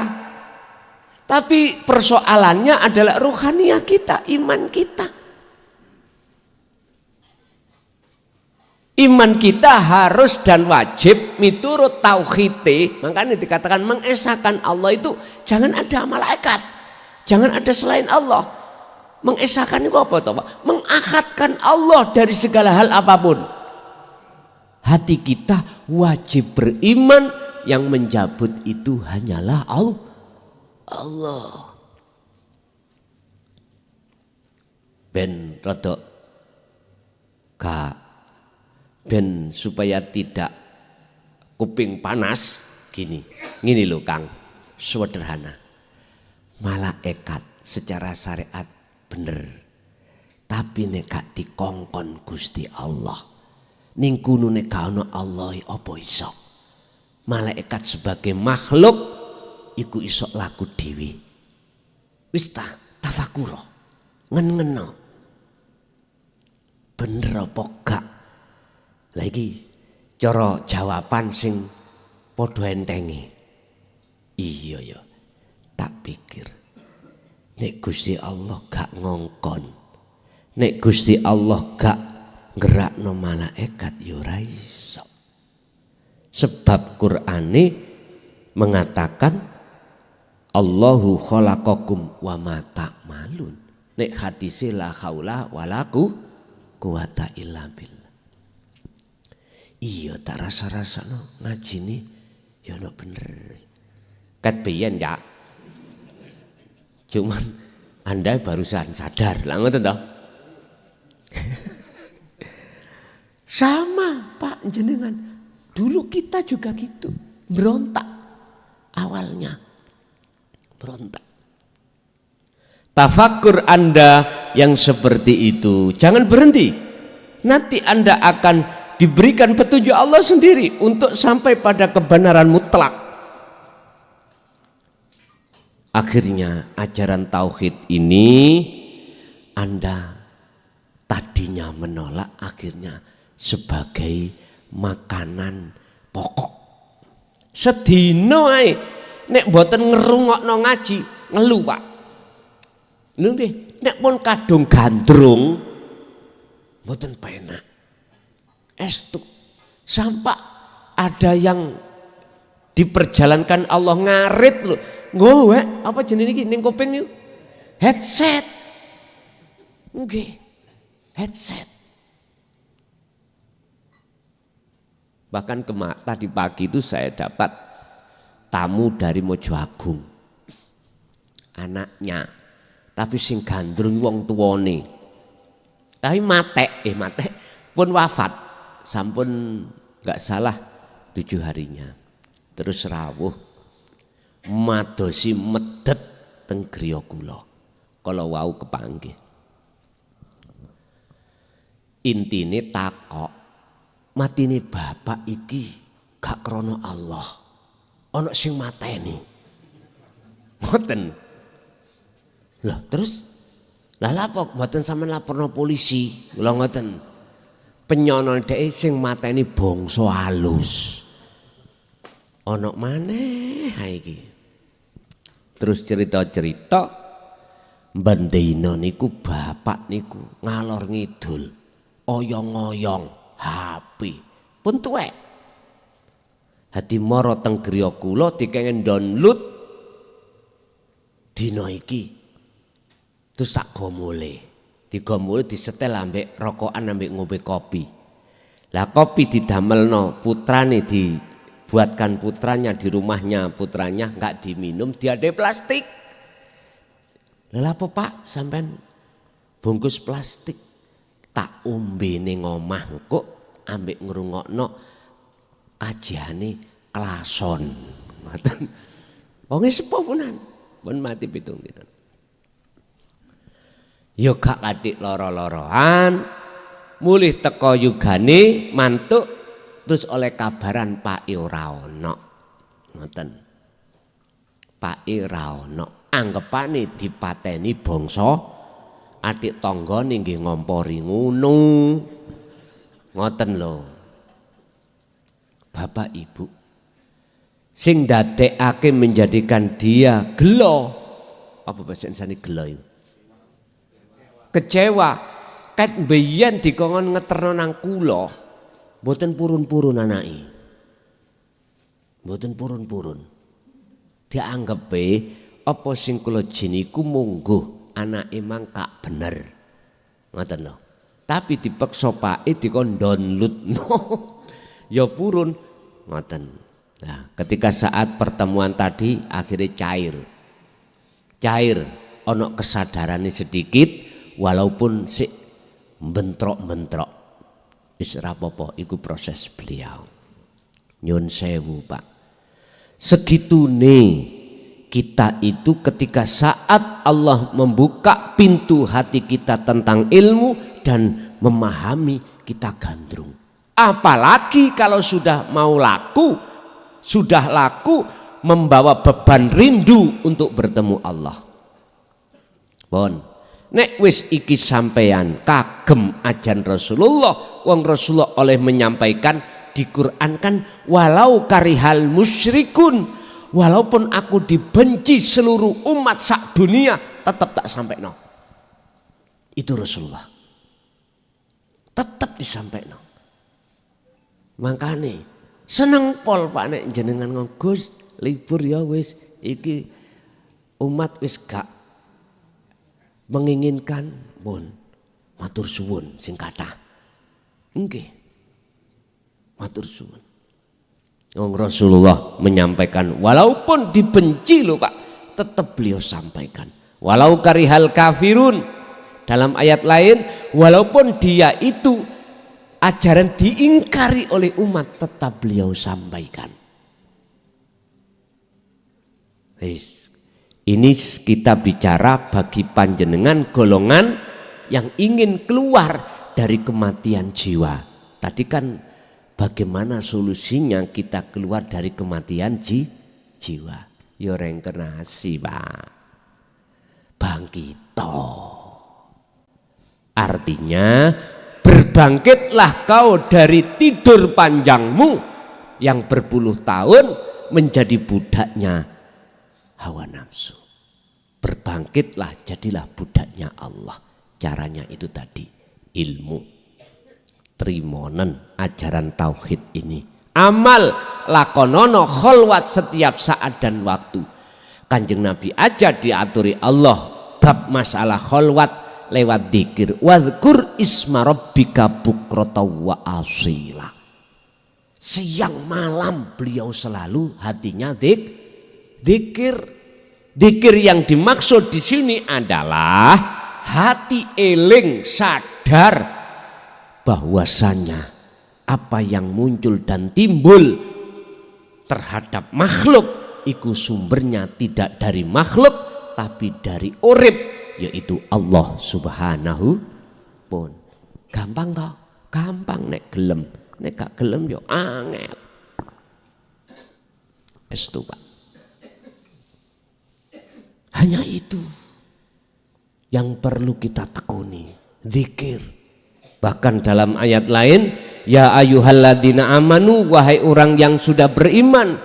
Tapi persoalannya adalah ruhaniah kita, iman kita. Iman kita harus dan wajib miturut tauhid. Makanya dikatakan mengesahkan Allah itu jangan ada malaikat, jangan ada selain Allah. Mengesahkan itu apa toh, Pak? Mengakadkan Allah dari segala hal apapun. Hati kita wajib beriman, yang menjabut itu hanyalah Allah. Ben rodok ben supaya tidak kuping panas Gini loh Kang, sederhana. Malaikat secara syariat bener, tapi nek gak dikongkon Gusti Allah, ning kuno nek gak ono Allah apa iso? Malaikat sebagai makhluk iku iso laku dhewe. Wis tafakuro, ngen-ngeno. Bener apa gak? Lagi cara jawaban sing padha entengi. Iya ya. Tak pikir nek Gusti Allah gak ngongkon, nek Gusti Allah gak gerakno malaikat ya ora iso. Sebab Qur'ane mengatakan Allahu khalaqakum wa ma ta'malun. Nek hadise la haula wala quwata illa billah. Iya tak rasa-rasano ngajine ya ono bener. Kat biyen ya. Cuman Anda barusan sadar lah ngoten toh. Sama Pak jenengan. Dulu kita juga gitu, berontak. Awalnya berontak. Tafakur Anda yang seperti itu jangan berhenti. Nanti Anda akan diberikan petunjuk Allah sendiri untuk sampai pada kebenaran mutlak. Akhirnya ajaran tauhid ini Anda tadinya menolak, akhirnya sebagai makanan pokok. Sedina ae nek mboten ngrungokno ngaji ngelu Pak. Lho nggih, nek pun kadung gandrung mboten penak. Estu sampai ada yang diperjalankan Allah ngarit lho. Nggowe apa jenenge iki ning kuping niku? Headset. Nggih. Headset. Bahkan tadi pagi itu saya dapat tamu dari Mojo Agung. Anaknya. Tapi sing gandrung wong tuwane. Tapi matek pun wafat. Sampun enggak salah 7 harinya. Terus rawuh madosi medet teng griya kula. Kala wau kepanggih. Intine takok, matine bapak iki gak krana Allah. Ana sing mateni. Ngoten. Lah terus lah apa mboten sampean laporno polisi? Kula ngoten. Penyono dhek sing mateni bangsa halus. Ana maneh ha iki. Terus cerita-cerita bendina niku bapak niku ngalor ngidul, oyong-oyong HP pun tuwek. Hadi mara teng griya kula dikengken download dina iki. Terus sak gomole, digomole disetel ambek rokokan ambek ngombe kopi. Lah kopi didamelno putrane buatkan putranya di rumahnya, putranya enggak diminum, diadai plastik. Lah apa Pak sampean bungkus plastik tak ombe ning omah kok ambek ngrungokno kajiane klason. Ngoten. Wong sepuh punan, pun mati pitung dina. Ya gak adik loro-loroan, mulih teko yugane mantuk terus oleh kabaran Pak ora ono. Ngoten. Pak ora ono. Anggepane dipateni bangsa adik tanggane nggih ngompori ngono. Ngoten lho. Bapak Ibu sing ndadekake menjadikan dia gelo. Apa bahasa Indonesia gelo itu? Kecewa. Ket mbiyen dikongkon ngeterno nang kula. Mboten purun-purun anake. Mboten purun-purun. Dianggepe apa sing kula jiniku mungguh anake mangkak bener. Ngoten lho. Tapi dipeksa pake dikon downloadno. Ya purun ngoten. Nah, ketika saat pertemuan tadi akhirnya cair ono kesadarane sedikit walaupun sik bentrok-bentrok. Wis ra apa-apa iku proses beliau. Nyun sewu Pak. Segitune kita itu ketika saat Allah membuka pintu hati kita tentang ilmu dan memahami, kita gandrung. Apalagi kalau sudah mau laku, sudah laku, membawa beban rindu untuk bertemu Allah. Bon, nek wis iki sampeyan kagem ajan Rasulullah, wong Rasulullah oleh menyampaikan di Quran kan, walau karihal musyrikun, walaupun aku dibenci seluruh umat sak dunia, tetap tak sampai no. Itu Rasulullah, tetap disampaikan. Makane seneng pol Pak nek jenengan Gus libur ya wis iki umat wis gak menginginkan pun matur suwun sing kathah. Nggih. Matur suwun. Wong Rasulullah menyampaikan walaupun dibenci loh Pak, tetap beliau sampaikan. Walau karihal kafirun, dalam ayat lain walaupun dia itu ajaran diingkari oleh umat, tetap beliau sampaikan. Ini kita bicara bagi panjenengan golongan yang ingin keluar dari kematian jiwa. Tadi kan bagaimana solusinya kita keluar dari kematian jiwa? Ya reinkarnasi Pak, bangkito. Artinya berbangkitlah kau dari tidur panjangmu yang berpuluh tahun menjadi budaknya hawa nafsu. Berbangkitlah, jadilah budaknya Allah. Caranya itu tadi, ilmu. Trimonen ajaran tauhid ini. Amal lakonono kholwat setiap saat dan waktu. Kanjeng Nabi aja diaturi Allah bab masalah kholwat lewat dzikir. Wadhkur isma rabbika bukrata wa asila. Siang malam beliau selalu hatinya dzikir. Dzikir yang dimaksud di sini adalah hati eling sadar bahwasanya apa yang muncul dan timbul terhadap makhluk itu sumbernya tidak dari makhluk tapi dari urip, yaitu Allah Subhanahu pun. Gampang toh? Gampang nek gelem. Nek gak gelem yo angel. Estu Pak. Hanya itu yang perlu kita tekuni, zikir. Bahkan dalam ayat lain, ya ayyuhalladzina amanu, wahai orang yang sudah beriman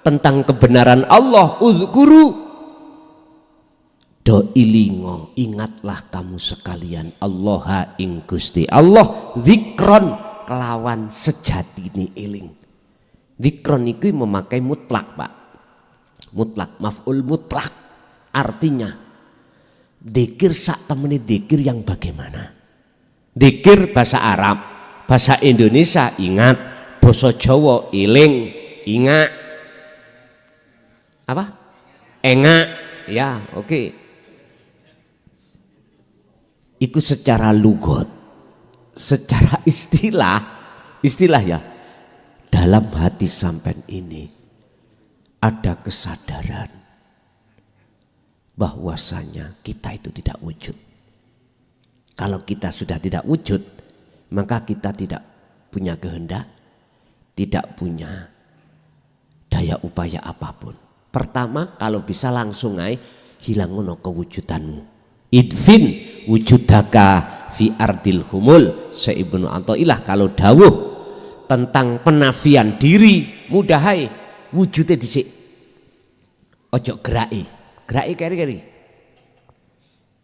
tentang kebenaran Allah, uzkuru, do ilingo, ingatlah kamu sekalian Allah ing Gusti Allah, zikron kelawan sejatine eling. Zikron itu memakai mutlak Pak, mutlak, maf'ul mutlak. Artinya dzikir sak temene dzikir yang bagaimana? Dzikir bahasa Arab, bahasa Indonesia ingat, basa Jawa eling, ingat. Apa? Engak. Ya, oke. Itu secara lugot, secara istilah ya. Dalam hati sampean ini ada kesadaran bahwasanya kita itu tidak wujud. Kalau kita sudah tidak wujud, maka kita tidak punya kehendak, tidak punya daya upaya apapun. Pertama, kalau bisa langsung aja hilang ngono kewujudanmu. Idfin wujudaka fi ardil humul. Ibnu Athaillah kalau dawuh tentang penafian diri, mudahai wujudnya dhisik. Ojo geraki. Geraki keri-keri.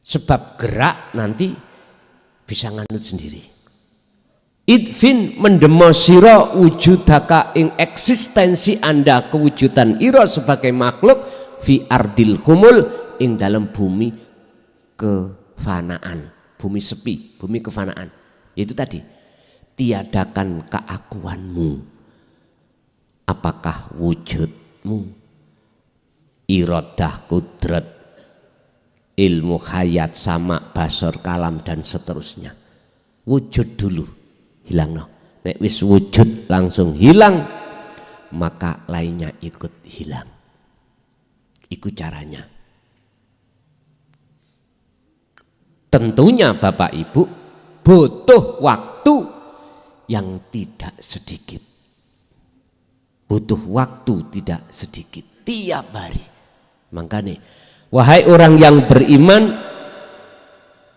Sebab gerak nanti bisa nganut sendiri. Idfin mendemo sira wujudaka ing eksistensi Anda, kewujudan ira sebagai makhluk fi ardil humul ing dalam bumi kefanaan, bumi sepi, bumi kefanaan. Yaitu tadi, tiadakan keakuanmu. Apakah wujudmu, iradah, kudrat, ilmu hayat, sama, basor, kalam dan seterusnya. Wujud dulu, hilang no. Nek wis wujud langsung hilang, maka lainnya ikut hilang. Itu caranya. Tentunya Bapak Ibu butuh waktu yang tidak sedikit. Butuh waktu tidak sedikit tiap hari. Makanya, wahai orang yang beriman,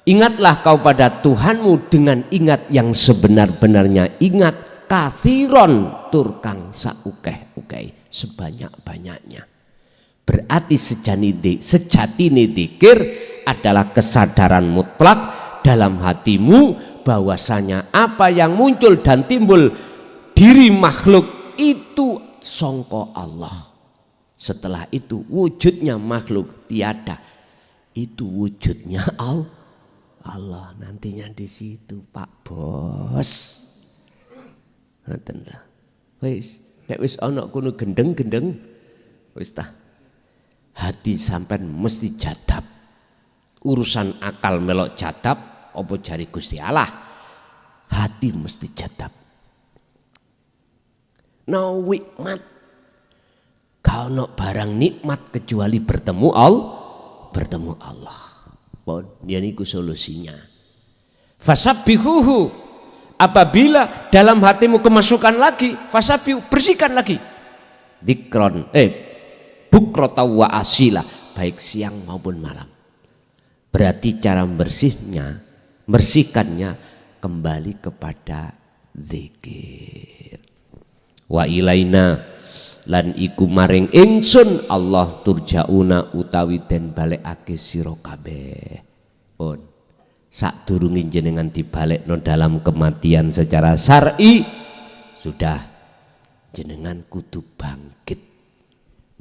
ingatlah kau pada Tuhanmu dengan ingat yang sebenar-benarnya. Ingat kathiron turkang saukeh-ukeh, sebanyak-banyaknya. Berarti sejatine dzikir adalah kesadaran mutlak dalam hatimu bahwasanya apa yang muncul dan timbul diri makhluk itu songko Allah. Setelah itu wujudnya makhluk tiada, itu wujudnya Allah. Nantinya di situ Pak Bos. Ngoten lah. Wis, nek wis ana kono gendeng-gendeng wis tah. Hati sampean mesti jadab. Urusan akal melok jadab apa jari Gusti Allah. Hati mesti jadab. No nikmat, kau no barang nikmat kecuali bertemu Allah. Pun dia niku solusinya. Fasabbihuhu, apabila dalam hatimu kemasukan lagi, fasabbihu, bersihkan lagi. Dikron, bukrata wa asila, baik siang maupun malam. Berarti cara bersihkannya kembali kepada zikir. Wa ilaina lan iku maring ingsun Allah turjauna utawi den balekake sira kabeh. Pun sadurunge jenengan dibalekno dalam kematian secara syar'i, sudah jenengan kudu bangkit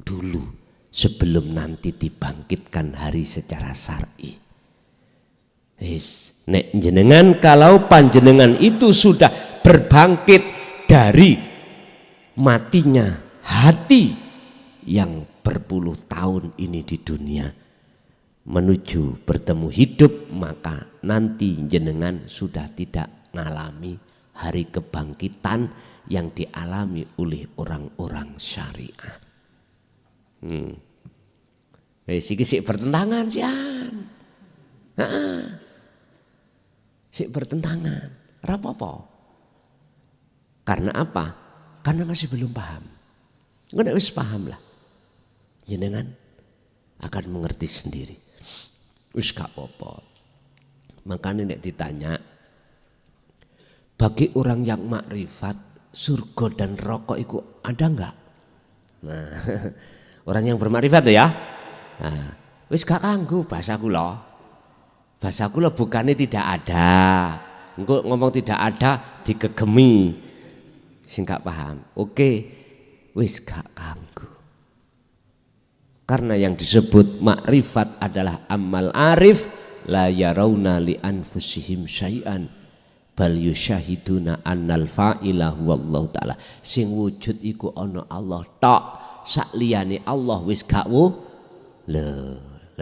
dulu sebelum nanti dibangkitkan hari secara syar'i. Nek jenengan kalau panjenengan itu sudah berbangkit dari matinya hati yang berpuluh tahun ini di dunia menuju bertemu hidup, maka nanti jenengan sudah tidak mengalami hari kebangkitan yang dialami oleh orang-orang syariah. Sik bertentangan sian. Sik bertentangan. Rapopo. Karena apa? Karena masih belum paham. Enggak wis paham lah. Jenengan akan mengerti sendiri. Wis gak apa-apa. Makanya nek ditanya, bagi orang yang makrifat, surga dan rokok itu ada enggak? Nah, orang yang bermakrifat ya. Nah, wis gak kanggo bahasa kula. Bahasa kula bukannya tidak ada. Engko ngomong tidak ada digegemi. Sing gak paham. Oke, wis gak kanggo. Karena yang disebut makrifat adalah amal arif, la yarawna li anfusihim syai'an bal yusyahiduna annal fa'ila huwallahu ta'ala. Sing wujud iku ana Allah tok, sak liyane Allah wis gak lho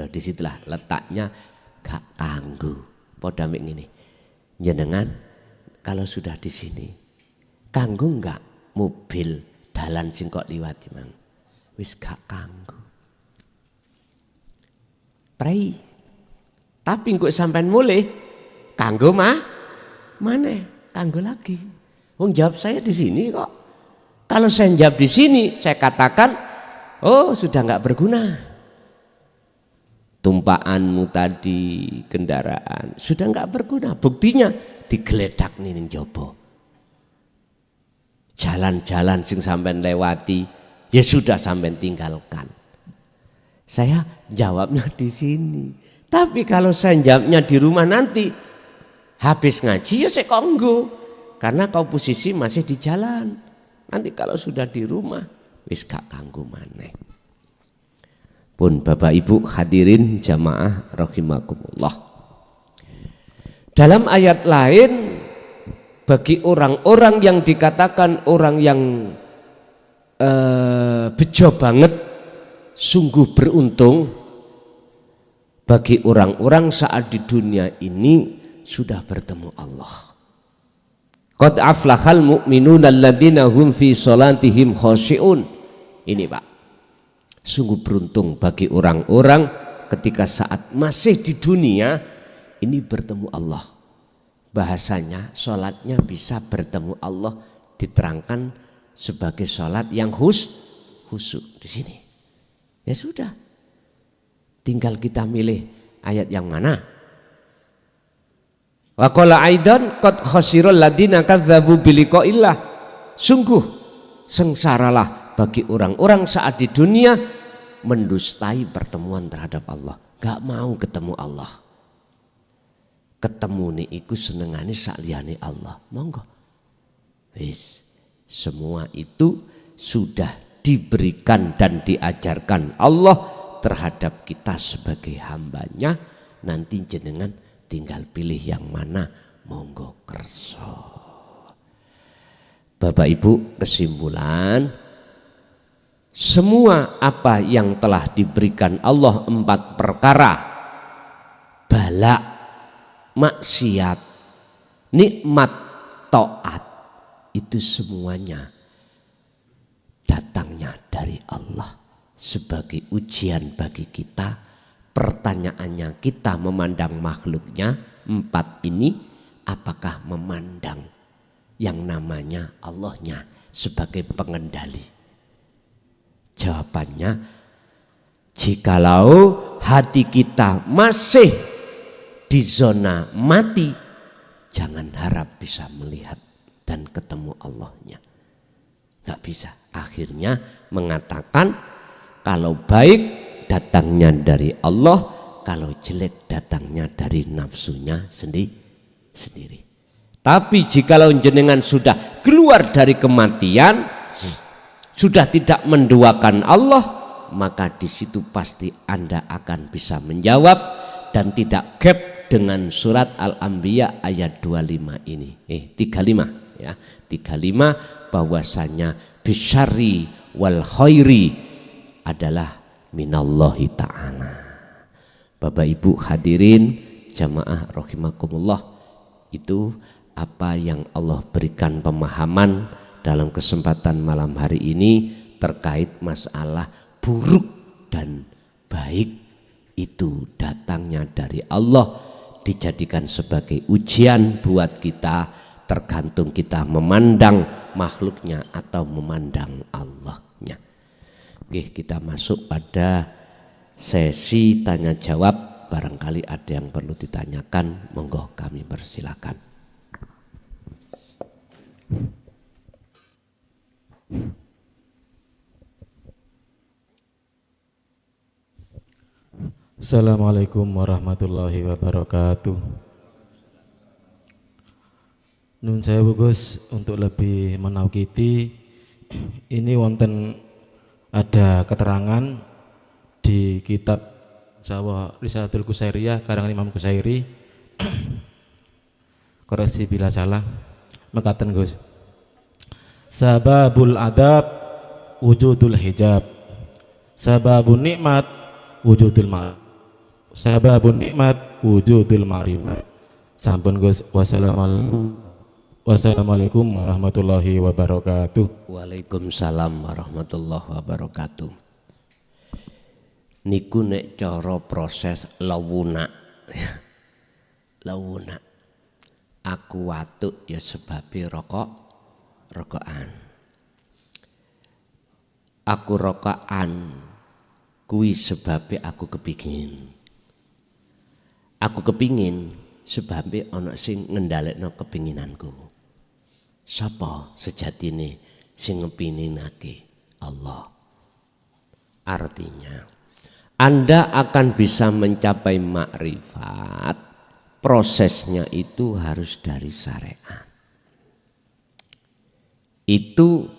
disitulah letaknya gak kanggo. Padha mek ngene. Jenengan kalau sudah di sini kanggo enggak mobil dalan sing kok liwat mang? Wis gak kanggo. Prei. Tapi engko sampean mulih kanggo mana? Kanggo lagi. Wong jawab saya di sini kok. Kalau saya jawab di sini, saya katakan, oh sudah enggak berguna. Tumpaanmu tadi kendaraan sudah enggak berguna. Buktinya digeledak ning jaba. Jalan-jalan sing sampean lewati ya sudah sampean tinggalkan. Saya jawabnya di sini. Tapi kalau saya jawabnya di rumah nanti habis ngaji ya saya konggo. Karena kau posisi masih di jalan. Nanti kalau sudah di rumah wis gak kanggo maneh. Pun Bapak Ibu hadirin jamaah rahimakumullah. Dalam ayat lain, bagi orang-orang yang dikatakan orang yang bejo banget, sungguh beruntung, bagi orang-orang saat di dunia ini sudah bertemu Allah. Qad aflahal mu'minuna alladzina hum fi sholatihim khoshi'un. Ini Pak, sungguh beruntung bagi orang-orang ketika saat masih di dunia ini bertemu Allah. Bahasanya sholatnya bisa bertemu Allah, diterangkan sebagai sholat yang khusyuk di sini. Ya sudah, tinggal kita milih ayat yang mana. Wa qala aidan qad khasiral ladina kadzdzabu biliqa'illah. Sungguh sengsaralah bagi orang-orang saat di dunia mendustai pertemuan terhadap Allah. Gak mau ketemu Allah. Ketemu nih iku senengane sakliyane Allah. Monggo. Wis, semua itu sudah diberikan dan diajarkan Allah terhadap kita sebagai hambanya. Nanti jenengan tinggal pilih yang mana, monggo kerso. Bapak Ibu, kesimpulan, semua apa yang telah diberikan Allah 4 perkara, bala, maksiat, nikmat, taat, itu semuanya datangnya dari Allah sebagai ujian bagi kita. Pertanyaannya, kita memandang makhluknya 4 ini, apakah memandang yang namanya Allahnya sebagai pengendali? Jawabannya, jikalau hati kita masih di zona mati, jangan harap bisa melihat dan ketemu Allahnya. Gak bisa. Akhirnya mengatakan kalau baik datangnya dari Allah, kalau jelek datangnya dari nafsunya sendiri. Tapi jikalau jenengan sudah keluar dari kematian, sudah tidak menduakan Allah, maka di situ pasti Anda akan bisa menjawab dan tidak gap dengan surat Al-Anbiya ayat 25 ini. 35 ya. 35 bahwasanya bisyarri wal khairi adalah minallahi ta'ala. Bapak Ibu hadirin jamaah rahimakumullah, itu apa yang Allah berikan pemahaman dalam kesempatan malam hari ini terkait masalah buruk dan baik itu datangnya dari Allah, dijadikan sebagai ujian buat kita, tergantung kita memandang makhluknya atau memandang Allahnya. Oke, kita masuk pada sesi tanya jawab. Barangkali ada yang perlu ditanyakan, monggo kami persilakan. Assalamualaikum warahmatullahi wabarakatuh. Nun saya Gus, untuk lebih menaukiti ini wonten ada keterangan di kitab Jawa Risalatul Qusairiyah karangan Imam Qusairi. Koreksi bila salah. Mekaten Gus. Sababul adab wujudul hijab. Sababun nikmat wujudul ma'rifat. Sababun nikmat wujudul ma'rifat. Sampun Gus. Wassalamualaikum warahmatullahi wabarakatuh. Waalaikumsalam warahmatullahi wabarakatuh. Niku nek cara proses lawuna. Lawuna. Aku watuk ya sebabe rokokan. Aku rokokan kuwi sebabe aku kepingin. Aku kepingin sebabe ana sing ngendhalekno kepinginanku. Sapa sejatine sing ngepininake? Allah. Artinya Anda akan bisa mencapai makrifat, prosesnya itu harus dari syariat. Itu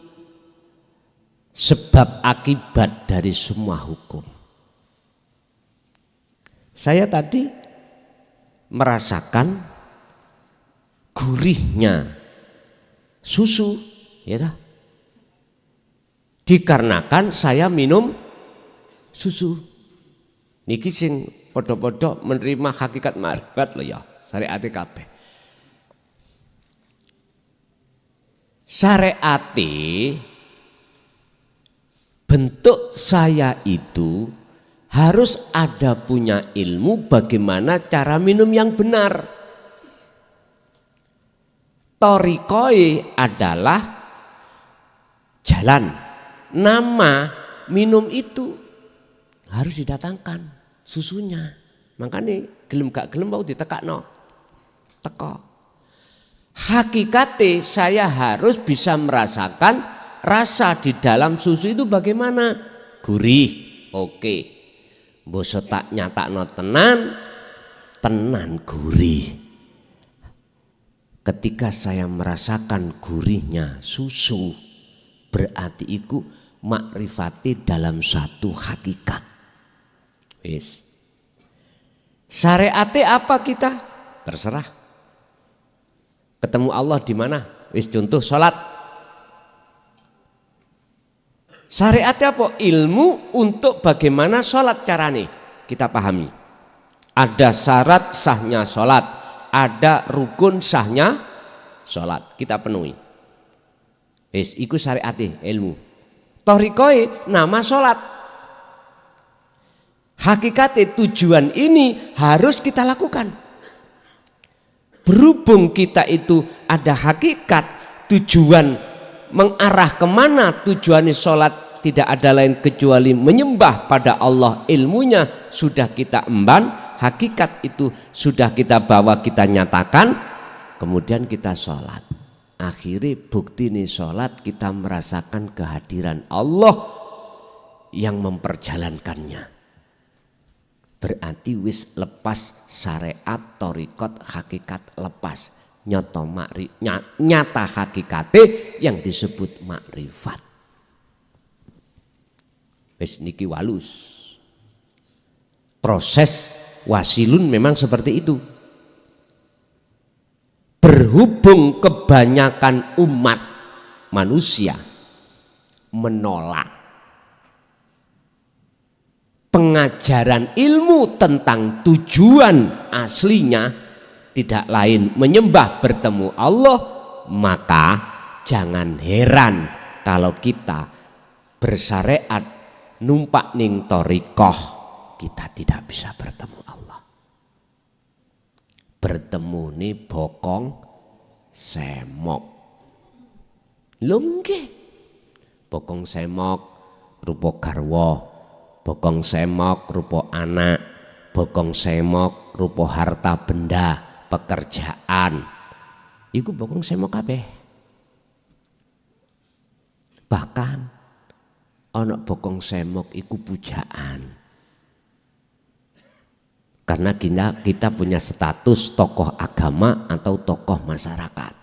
sebab akibat dari semua hukum. Saya tadi merasakan gurihnya susu, ya toh? Dikarenakan saya minum susu. Niki sing podo-podo menerima hakikat makrifat lho ya, syariat kabeh. syariate bentuk saya itu harus ada punya ilmu bagaimana cara minum yang benar. Torikoi adalah jalan. Nama minum itu harus didatangkan susunya. Makanya gelem gak gelem mau ditekakno. Teko. Hakikate saya harus bisa merasakan rasa di dalam susu itu bagaimana? Gurih. Oke. Mbok tak nyatakno tenan gurih. Ketika saya merasakan gurihnya susu, berarti iku makrifati dalam satu hakikat. Wis. Syariate apa kita? Terserah. Ketemu Allah di mana? Wis contoh salat. Syariatnya apa? Ilmu untuk bagaimana sholat carane kita pahami. Ada syarat sahnya sholat, ada rukun sahnya sholat, kita penuhi. Wis, iku syariatnya ilmu. Torikoi nama sholat. Hakikatnya tujuan ini harus kita lakukan. Berhubung kita itu ada hakikat tujuan mengarah kemana tujuannya sholat tidak ada lain kecuali menyembah pada Allah, ilmunya sudah kita emban, hakikat itu sudah kita bawa, kita nyatakan, kemudian kita sholat. Akhirnya bukti nih sholat kita merasakan kehadiran Allah yang memperjalankannya. Berarti wis lepas syariat, torikot, hakikat lepas. Nyata hakikate yang disebut makrifat. Wis niki walus. Proses wasilun memang seperti itu. Berhubung kebanyakan umat manusia menolak pengajaran ilmu tentang tujuan aslinya tidak lain menyembah bertemu Allah, maka jangan heran kalau kita bersyariat numpak ning torikoh kita tidak bisa bertemu Allah. Bertemu nih bokong semok. Lungge. Bokong semok rupa garwa, bokong semok rupa anak, bokong semok rupa harta benda, pekerjaan, iku bokong semok kabeh. Bahkan ana bokong semok iku pujaan. Karena kita punya status tokoh agama atau tokoh masyarakat.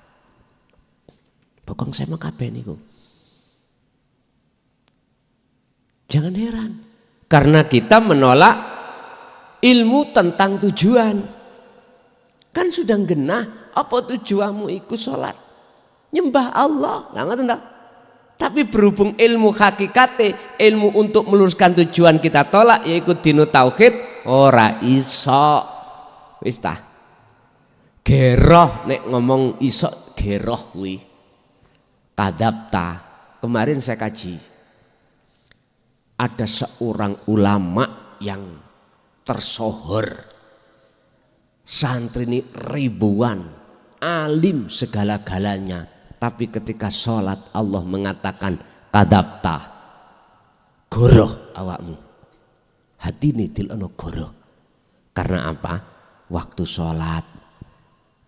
Bokong semok kabeh niku. Jangan heran karena kita menolak ilmu tentang tujuan. Kan sudah genah apa tujuanmu iku sholat nyembah Allah lah ngoten ta. Tapi berhubung ilmu hakikate, ilmu untuk meluruskan tujuan kita tolak yaitu dinu tauhid, ora iso. Wis ta. Geroh nek ngomong iso geroh kuwi. Kadapta. Kemarin saya kaji. Ada seorang ulama yang tersohor. Santri ini ribuan, alim segala-galanya, tapi ketika sholat Allah mengatakan kadapta, goroh awakmu, hati ini dilono goroh. Karena apa? Waktu sholat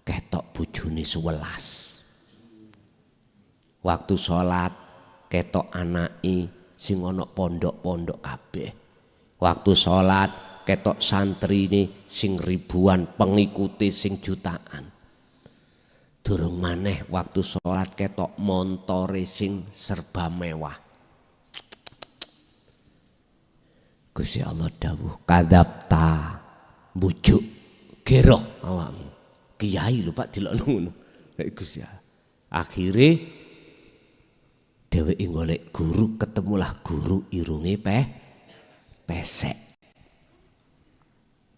ketok bujuni 11, waktu sholat ketok anai sing ono pondok-pondok kabeh, waktu sholat ketok santri ini sing ribuan, pengikuti sing jutaan. Durung maneh waktu sholat ketok montore sing serba mewah. Gusti Allah dawuh kadapta, bujuk geroh awakmu. Kiai lho Pak dilokno ngono. Nek Gusti akhire dheweke golek guru, ketemulah guru irunge pesek.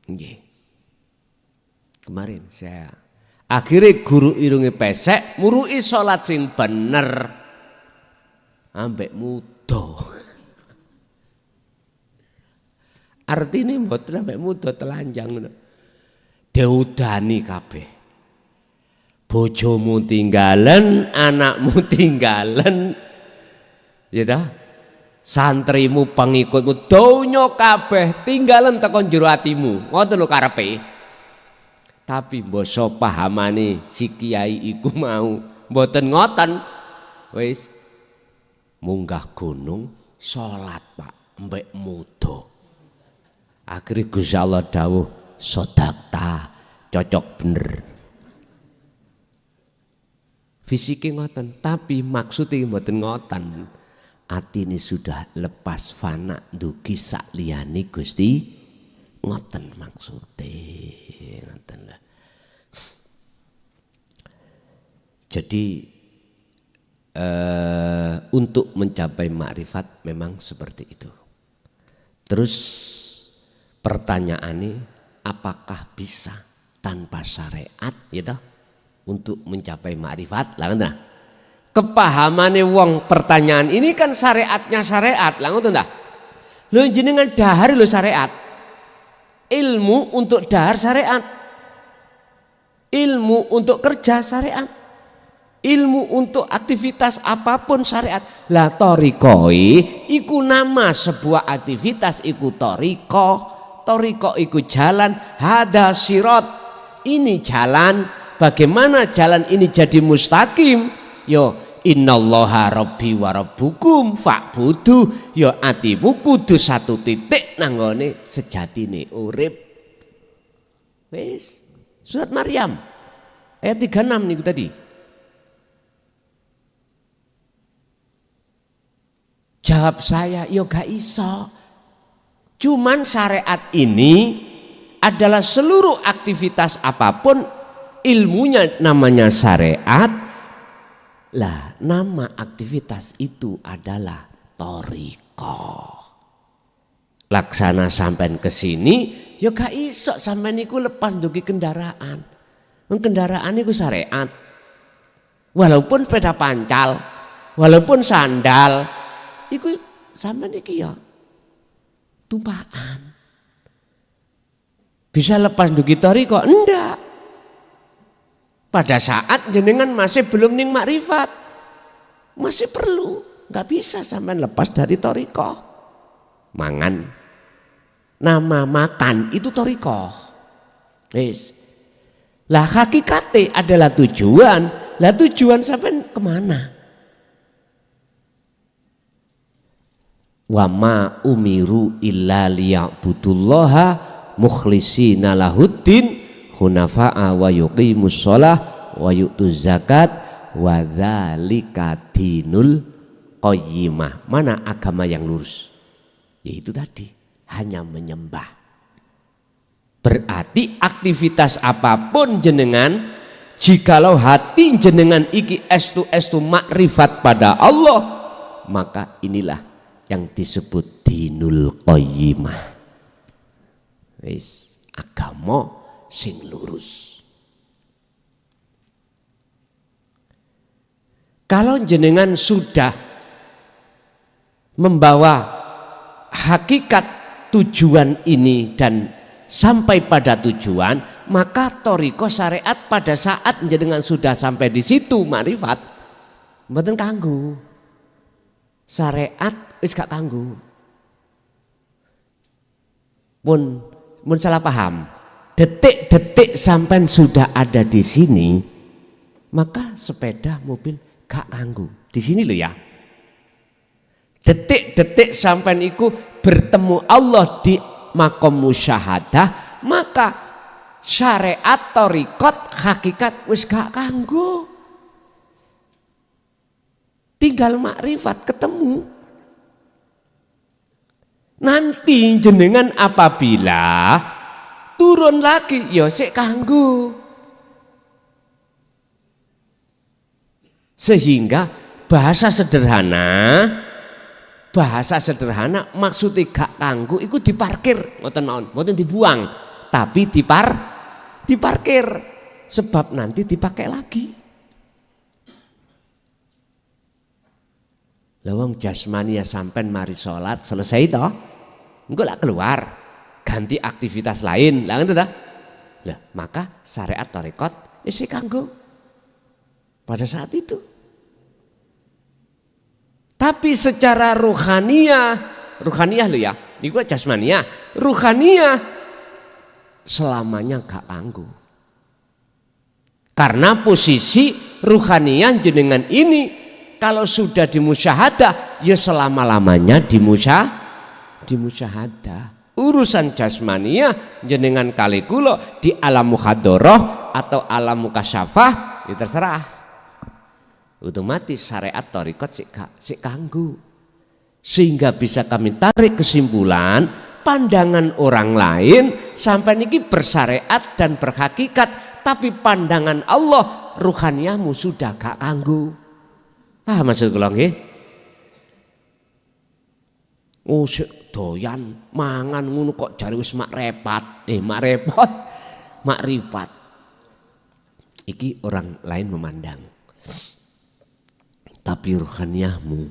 Nggih. Kemarin saya Akhirnya guru irunge pesek, murui salat sing bener. Ambek muda. Artine mboten ambek muda telanjang ngono. Diudani kabeh. Bojomu tinggalen, anakmu tinggalen. Ya ta? Santrimu pengikutmu donya kabeh tinggalen tekan jero atimu. Ngoten lho karepe. Tapi mbasa pahamane si kiai iku mau mboten ngoten. Wis munggah gunung salat Pak mbek muda. Akhire Gusti Allah dawuh sodakta cocok bener. Fisike ngoten, tapi maksudnya mboten ngoten. Atine sudah lepas fana dugi sak liyane Gusti ngoten maksudnya ngoten lah. Jadi untuk mencapai makrifat memang seperti itu. Terus pertanyaannya, apakah bisa tanpa syariat gitu untuk mencapai makrifat? Lah ngoten. Kepahamane wong pertanyaan ini kan syariatnya syariat. Lah ngoten ta? Lho jenengan dahar lho syariat. Ilmu untuk dahar syariat. Ilmu untuk kerja syariat. Ilmu untuk aktivitas apapun syariat. Lah thariqah iku nama sebuah aktivitas iku thariqah. Thariqah iku jalan, hada sirat. Ini jalan. Bagaimana jalan ini jadi mustaqim? Yo innallaha rabbi wa rabbukum fa'budu. Yo atimu kudu satu titik nanggone sejatine urip. Wis. Surat Maryam ayat 36 niku tadi. Jawab saya, yo gak iso. Cuman syariat ini adalah seluruh aktivitas apapun ilmunya namanya syariat. Lah nama aktivitas itu adalah thariqah. Laksana sampean ke sini, yo gak iso sampean niku lepas dugi kendaraan. Kendaraan niku syariat. Walaupun sepeda pancal, walaupun sandal, iku sampean iki ya tumpahan. Bisa lepas dugi thariqah? Enggak. Pada saat jenengan masih belum ning makrifat, masih perlu, nggak bisa sampean lepas dari thariqah. Mangan, nama makan itu thariqah. Wis. Lah hakikate adalah tujuan. Lah tujuan sampean kemana? Wa ma umiru illa liya'budullaha mukhlishina lahuddin hunafa'a wa yuqimus shalah wa yu'tuz zakat wa dzalika dinul qayyimah. Mana agama yang lurus? Yaitu tadi, hanya menyembah. Berarti aktivitas apapun jenengan, jikalau hati jenengan iki estu makrifat pada Allah, maka inilah yang disebut dinul qayyimah. Wis, agama sing lurus. Kalau jenengan sudah membawa hakikat tujuan ini dan sampai pada tujuan, maka thariqah syariat pada saat jenengan sudah sampai di situ makrifat, mboten kanggo. Syariat wis gak kanggo. Mun salah paham. Detik-detik sampai sudah ada di sini, maka sepeda, mobil gak kanggo. Di sini loh ya. Detik-detik sampai iku bertemu Allah di makom musyahadah, maka syariat thariqat hakikat wis gak kanggo. Tinggal makrifat ketemu. Nanti jenengan apabila turun lagi ya sik kanggo. Sehingga bahasa sederhana maksudnya gak kanggo iku diparkir, ngoten mawon, mboten dibuang, tapi diparkir. sebab nanti dipakai lagi. Lawang jasmania sampean mari sholat selesai toh, engko lak keluar ganti aktivitas lain, lah ngono toh. Lah maka syariat tarekat isi kanggo pada saat itu. Tapi secara ruhaniyah lo ya, niku jasmania, ruhaniyah selamanya gak kanggo. Karena posisi ruhaniyah jenengan ini kalau sudah dimusyahadah ya selama-lamanya dimusyahadah. Urusan jasmania jenengan kali kula di alam muhadharah atau alam mukasyafah ya terserah. Otomatis syariat tarekat sik kanggo. Sehingga bisa kami tarik kesimpulan pandangan orang lain sampai niki bersyariat dan berhakikat, tapi pandangan Allah ruhaniyahmu sudah gak kanggo. Paham maksud kula nggih? Oh doyan mangan ngono kok jare wis mak rifat. Iki orang lain memandang. Tapi ruhaniyahmu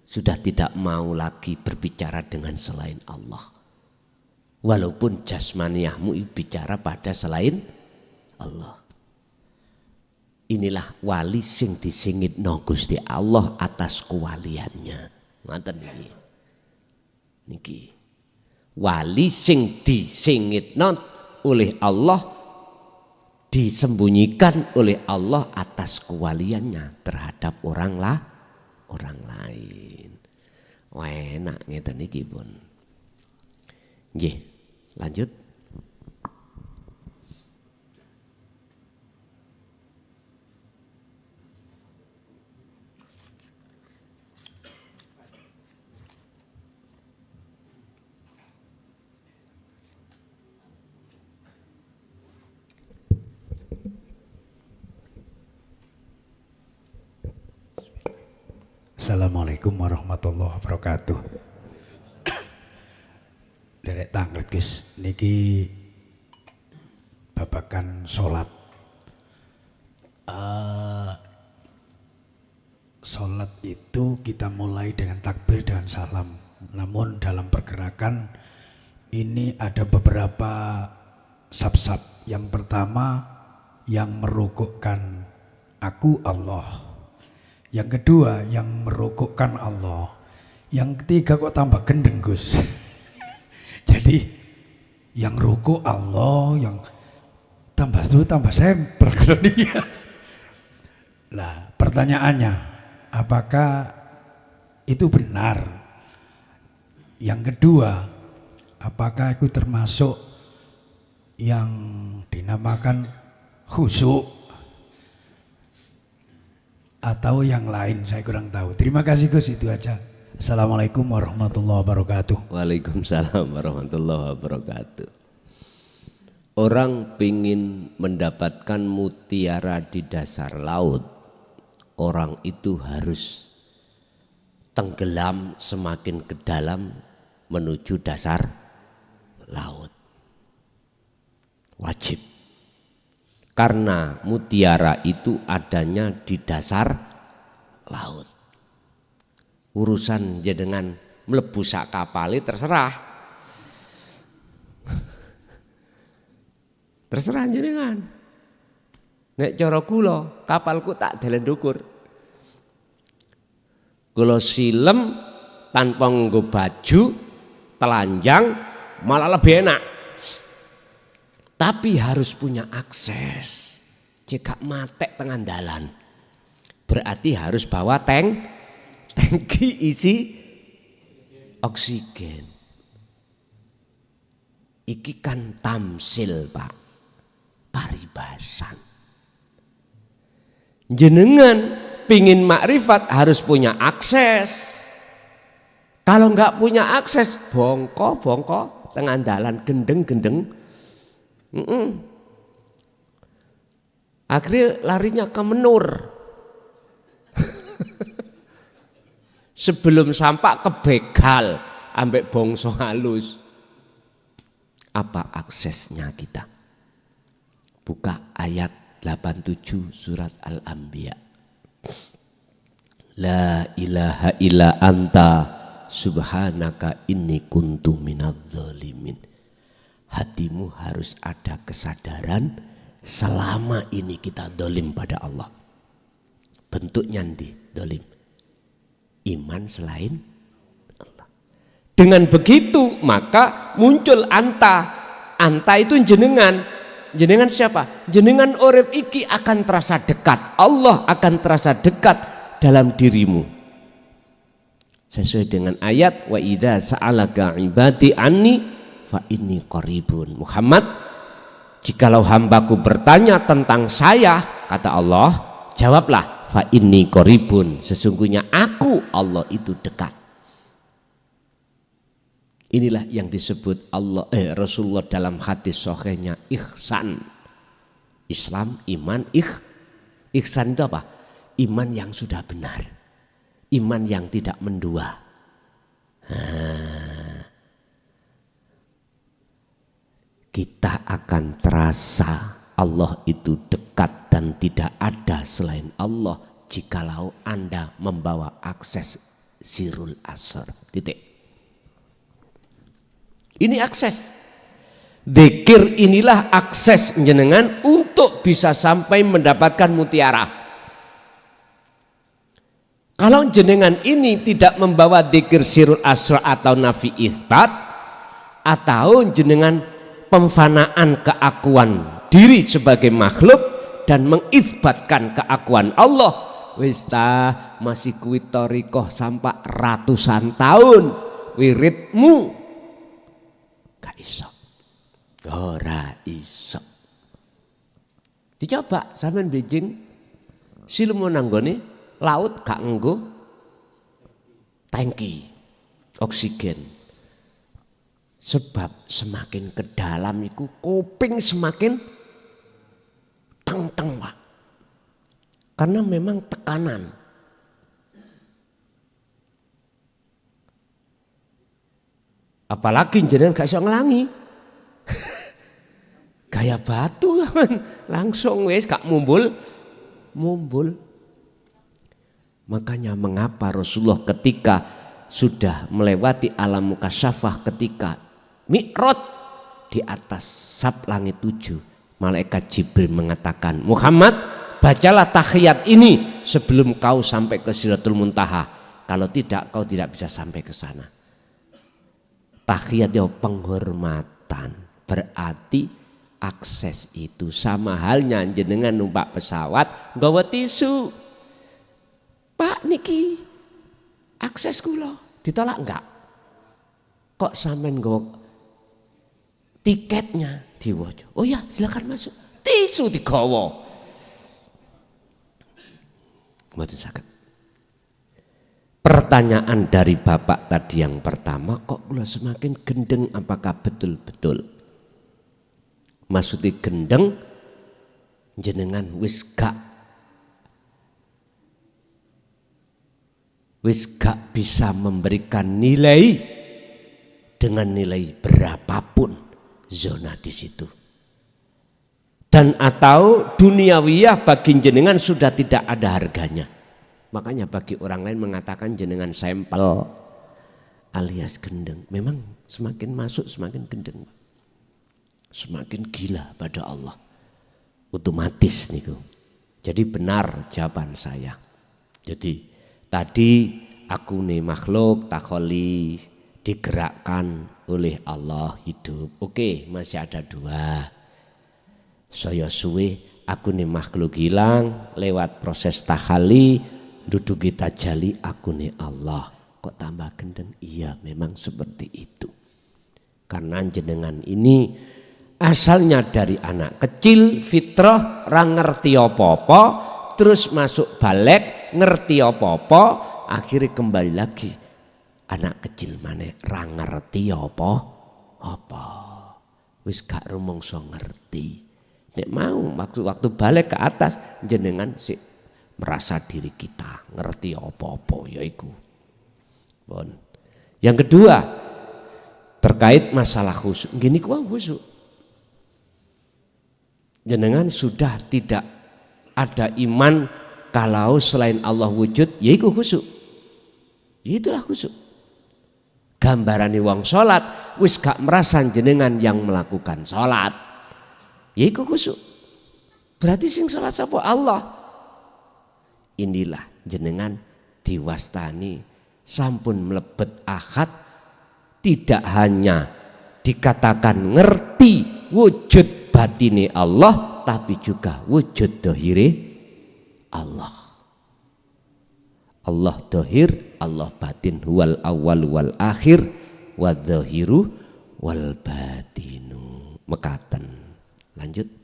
sudah tidak mau lagi berbicara dengan selain Allah. Walaupun jasmaniyahmu bicara pada selain Allah. Inilah wali sing disingitno Gusti Allah atas kewaliannya. Ngoten niki. Niki. Wali sing disingitno oleh Allah, disembunyikan oleh Allah atas kewaliannya terhadap orang lain. Wah, enak ngeten iki pun. Nggih, lanjut. Assalamualaikum warahmatullahi wabarakatuh. Derek tanglet guys, niki babakan sholat. Sholat itu kita mulai dengan takbir dan salam. Namun dalam pergerakan ini ada beberapa sab-sab. Yang pertama yang merukukkan aku Allah. Yang kedua yang merukukkan Allah. Yang ketiga kok tambah gendeng Gus. Jadi yang rukuk Allah, yang tambah itu tambah sampel. Nah pertanyaannya, apakah itu benar? Yang kedua, apakah itu termasuk yang dinamakan khusyuk atau yang lain? Saya kurang tahu. Terima kasih Gus, itu aja. Assalamualaikum warahmatullahi wabarakatuh. Waalaikumsalam warahmatullahi wabarakatuh. Orang ingin mendapatkan mutiara di dasar laut, orang itu harus tenggelam semakin ke dalam menuju dasar laut. Wajib. Karena mutiara itu adanya di dasar laut. Urusan jenengan mlebu sak kapale terserah. Terserah jenengan. Nek cara kula, kapalku tak delen ndukur. Kula silem tanpa nggo baju, telanjang malah lebih enak. Tapi harus punya akses. Jika matek tengah dalan, berarti harus bawa tangki isi oksigen. Iki kan tamsil Pak, paribasan. Jenengan pingin makrifat harus punya akses. Kalau nggak punya akses, bongko tengah dalan gendeng. Akhirnya larinya ke Menur. Sebelum sampai ke begal ambek bongso halus. Apa aksesnya kita? Buka ayat 87 surat Al-Anbiya. La ilaha illa anta subhanaka inni kuntu minadz zalimin. Hatimu harus ada kesadaran selama ini kita dolim pada Allah. Bentuknya nanti dolim. Iman selain Allah. Dengan begitu maka muncul anta. Anta itu jenengan. Jenengan siapa? Jenengan urip iki akan terasa dekat. Allah akan terasa dekat dalam dirimu. Sesuai dengan ayat wa idza sa'alaka ibadi anni fa inni qaribun. Muhammad, jikalau hambaku bertanya tentang saya, kata Allah, jawablah fa inni qaribun, sesungguhnya aku Allah itu dekat. Inilah yang disebut Rasulullah dalam hadis sahihnya ihsan. Islam, iman, ihsan itu apa? Iman yang sudah benar, iman yang tidak mendua. Kita akan terasa Allah itu dekat dan tidak ada selain Allah jikalau Anda membawa akses sirul asar. Titik. Ini akses. Dzikir inilah akses jenengan untuk bisa sampai mendapatkan mutiara. Kalau jenengan ini tidak membawa dzikir sirul asra atau nafi itsbat, atau jenengan pemfanaan keakuan diri sebagai makhluk dan mengitsbatkan keakuan Allah, wis ta masih kuwi thariqah sampai ratusan tahun wiridmu gak iso. Ora iso. Dicoba sampean Beijing silmu nanggone laut gak nggo tangki oksigen. Sebab semakin ke dalam iku kuping semakin teng-teng Pak. Karena memang tekanan. Apalagi jenengan gak iso nglangi. Gaya batu kan langsung wis gak mumbul. Makanya mengapa Rasulullah ketika sudah melewati alam mukasyafah, ketika Mi'raj di atas sab langit 7, malaikat Jibril mengatakan, Muhammad, bacalah tahiyat ini sebelum kau sampai ke Sidratul Muntaha. Kalau tidak, kau tidak bisa sampai ke sana. Tahiyat itu penghormatan, berarti akses itu sama halnya jenengan numpak pesawat nggawa tisu. Pak niki akses kula ditolak enggak? Kok sampean nggawa tiketnya diwaca? Oh ya, silakan masuk. Tisu digawa. Mboten saged. Pertanyaan dari Bapak tadi yang pertama, kok kula semakin gendeng, apakah betul-betul? Maksudnya gendeng jenengan wis gak bisa memberikan nilai dengan nilai berapapun zona di situ. Dan atau duniawiyah bagi jenengan sudah tidak ada harganya. Makanya bagi orang lain mengatakan jenengan sampel alias gendeng. Memang semakin masuk semakin gendeng. Semakin gila pada Allah. Otomatis niku. Jadi benar jawaban saya. Jadi tadi aku nih makhluk takholi digerakkan oleh Allah hidup. Oke, masih ada dua. Saya suwe aku nih makhluk hilang lewat proses takhali duduk kita jali aku nih Allah. Kok tambah gendeng? Iya, memang seperti itu. Karena jenengan ini asalnya dari anak kecil fitrah ra ngerti apa-apa, terus masuk balik ngerti apa-apa, akhirnya kembali lagi anak kecil maneh ra ngerti apa-apa. Wis gak rumangsa ngerti. Nek mau waktu balik ke atas jenengan sih merasa diri kita ngerti apa-apa yaiku. Bon. Yang kedua terkait masalah khusyuk. Gini ku khusyuk. jenengan sudah tidak ada iman kalau selain Allah wujud, yaiku khusyuk. Itulah khusyuk. Gambarane wong salat wis gak merasa jenengan yang melakukan salat, yaiku khusyuk. Berarti sing salat sapa? Allah. Inilah jenengan diwastani sampun mlebet akad, tidak hanya dikatakan ngerti wujud batine Allah, tapi juga wujud dohire Allah. Allah dohir, Allah batin, huwal awal wal akhir, wa dohiru wal batinu. Mekaten. Lanjut.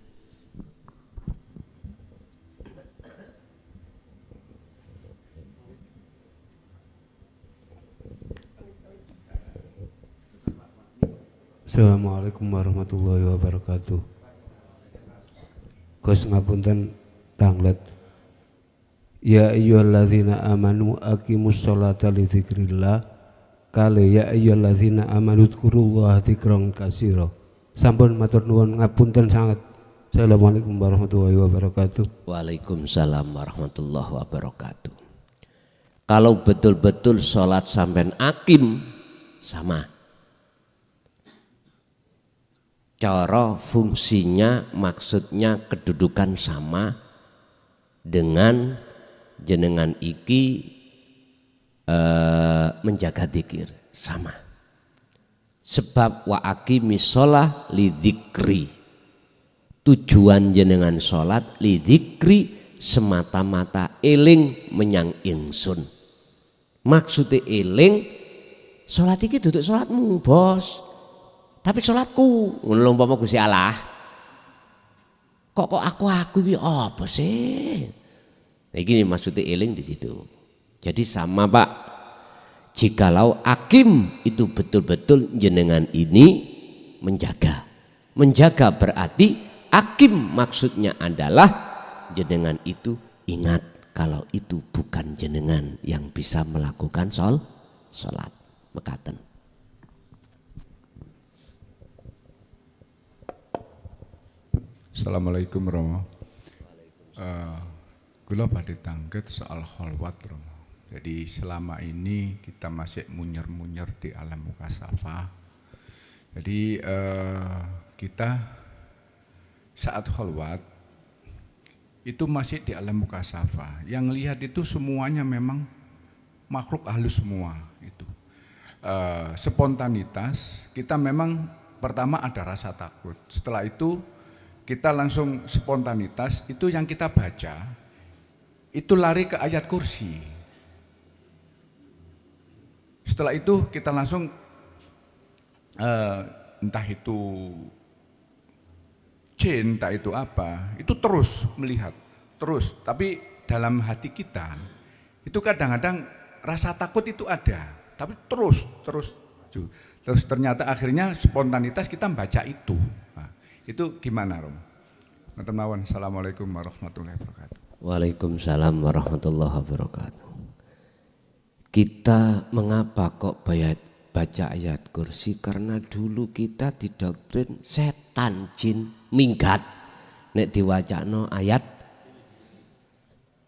Assalamualaikum warahmatullahi wabarakatuh. Gus ngapunten tanglet. Ya ayyuhalladzina amanu aqimus sholata li dzikrillah. Kale ya ayyuhalladzina amanu dzkurullaha dzikran katsira. Sampun matur nuwun ngapunten sangat. Assalamualaikum warahmatullahi wabarakatuh. Waalaikumsalam warahmatullahi wabarakatuh. Kalau betul-betul sholat sampai akim sama. Cara fungsinya, maksudnya, kedudukan sama dengan jenengan iki menjaga dzikir, sama. Sebab wa aqimis shalah li dzikri. Tujuan jenengan salat li dzikri semata-mata eling menyang ingsun. Maksudnya eling salat iki duduk salatmu, Bos. Tapi sholatku ngono umpama Gusti Allah. Kok aku iki apa sih? Nah, ini maksudnya eling di situ. Jadi sama Pak. Jikalau akim itu betul-betul jenengan ini menjaga. Menjaga berarti akim maksudnya adalah jenengan itu ingat kalau itu bukan jenengan yang bisa melakukan sholat. Mekaten. Assalamualaikum Romo. Kula badhe tangget soal kholwat Romo. Jadi selama ini kita masih munyer-munyer di alam mukasafah. Jadi kita saat kholwat itu masih di alam mukasafah. Yang lihat itu semuanya memang makhluk halus semua itu. Spontanitas kita memang pertama ada rasa takut. Setelah itu kita langsung spontanitas, itu yang kita baca, itu lari ke ayat kursi. Setelah itu kita langsung entah itu jin, entah itu apa, itu terus melihat, terus. Tapi dalam hati kita, itu kadang-kadang rasa takut itu ada, tapi terus. Terus ternyata akhirnya spontanitas kita baca itu. Nah, itu gimana Rom? Assalamualaikum warahmatullahi wabarakatuh. Waalaikumsalam warahmatullahi wabarakatuh. Kita mengapa kok baca ayat kursi? Karena dulu kita didoktrin setan jin minggat. Nek diwacano ayat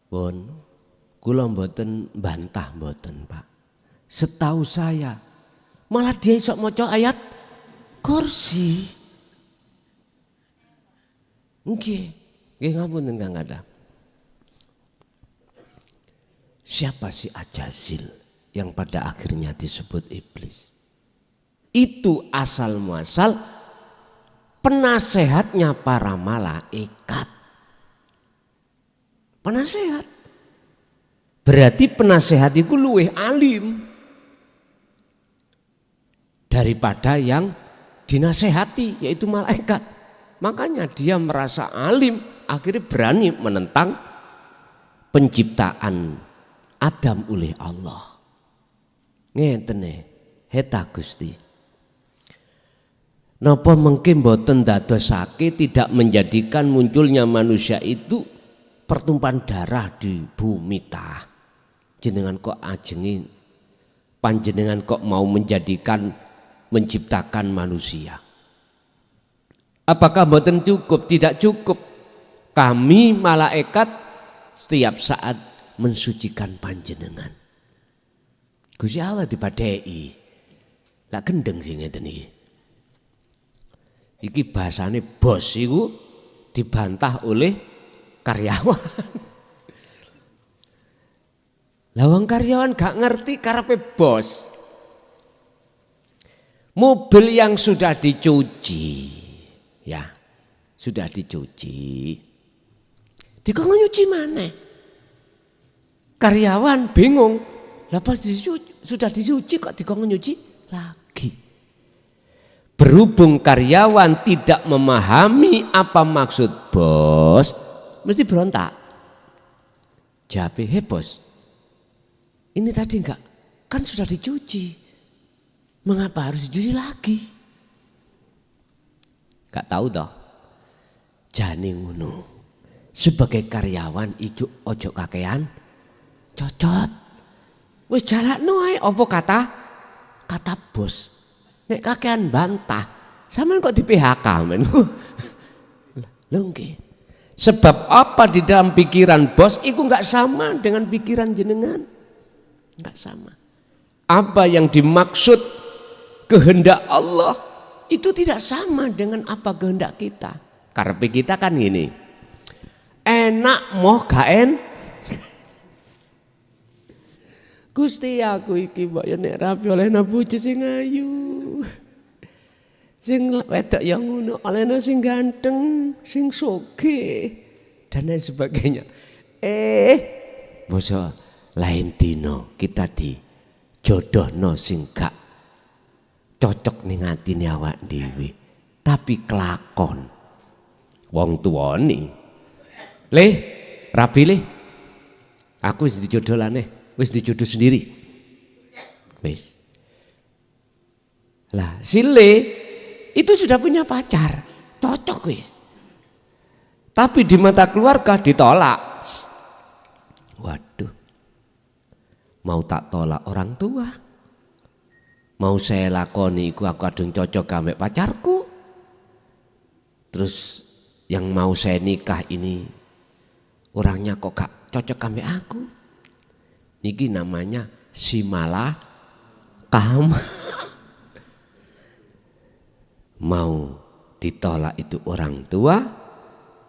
pun kula mboten bantah mboten Pak. Setahu saya malah dia iso maca ayat kursi. Nggih ngapunten Kang Kada. Siapa si Ajazil yang pada akhirnya disebut iblis? Itu asal muasal penasehatnya para malaikat. Penasehat. Berarti penasehat itu luwih alim daripada yang dinasehati, yaitu malaikat. Makanya dia merasa alim, akhirnya berani menentang penciptaan Adam oleh Allah. Ngentene, heta Gusti. Napa mungkin boten dadosake tidak menjadikan munculnya manusia itu pertumpahan darah di bumi tah. Jenengan kok ajengin, panjenengan kok mau menciptakan manusia. Apakah mboten cukup? Tidak cukup. kami malaikat setiap saat mensucikan panjenengan. Gusti Allah dipadhei. Lah gendeng sing ngeten iki. Iki bahasane bos iku dibantah oleh karyawan. Lah wong karyawan gak ngerti karepe bos. Mobil yang sudah dicuci, ya sudah dicuci, dikon nyuci mana? Karyawan bingung, lah pas sudah dicuci kok dikon nyuci lagi. Berhubung karyawan tidak memahami apa maksud bos, mesti berontak. Jawab, "Hei bos, ini tadi enggak, kan sudah dicuci. Mengapa harus dicuci lagi?" Gak tahu toh. Jane ngono. Sebagai karyawan ijo ojo kakean cocot. Wis jalakno ae apa kata bos. Nek kakean bantah, sampean kok di PHK men. Lho nggih. Sebab apa di dalam pikiran bos itu enggak sama dengan pikiran jenengan. Enggak sama. Apa yang dimaksud kehendak Allah itu tidak sama dengan apa kehendak kita. Karepe kita kan gini. Enak moh gak Gusti aku iki mbok ya nek rapi olehna bojo sing ayu. Sing wedok yang ngono olehna sing ganteng, sing sugih dan lain sebagainya. Basa lain dino kita dijodohno sing gak cocok ning atine awak dhewe. Tapi kelakon wong tuane. Le, rabi le. Aku wis dijodohlane. Wis dijodoh sendiri. Wis. Lah, si Le itu sudah punya pacar. Cocok wis. Tapi di mata keluarga ditolak. Waduh. Mau tak tolak orang tua. Mau saya lakoni iku aku kadung cocok ambek pacarku. Terus yang mau saya nikah ini orangnya kok gak cocok ambek aku. Niki namanya simala kam. Mau ditolak itu orang tua,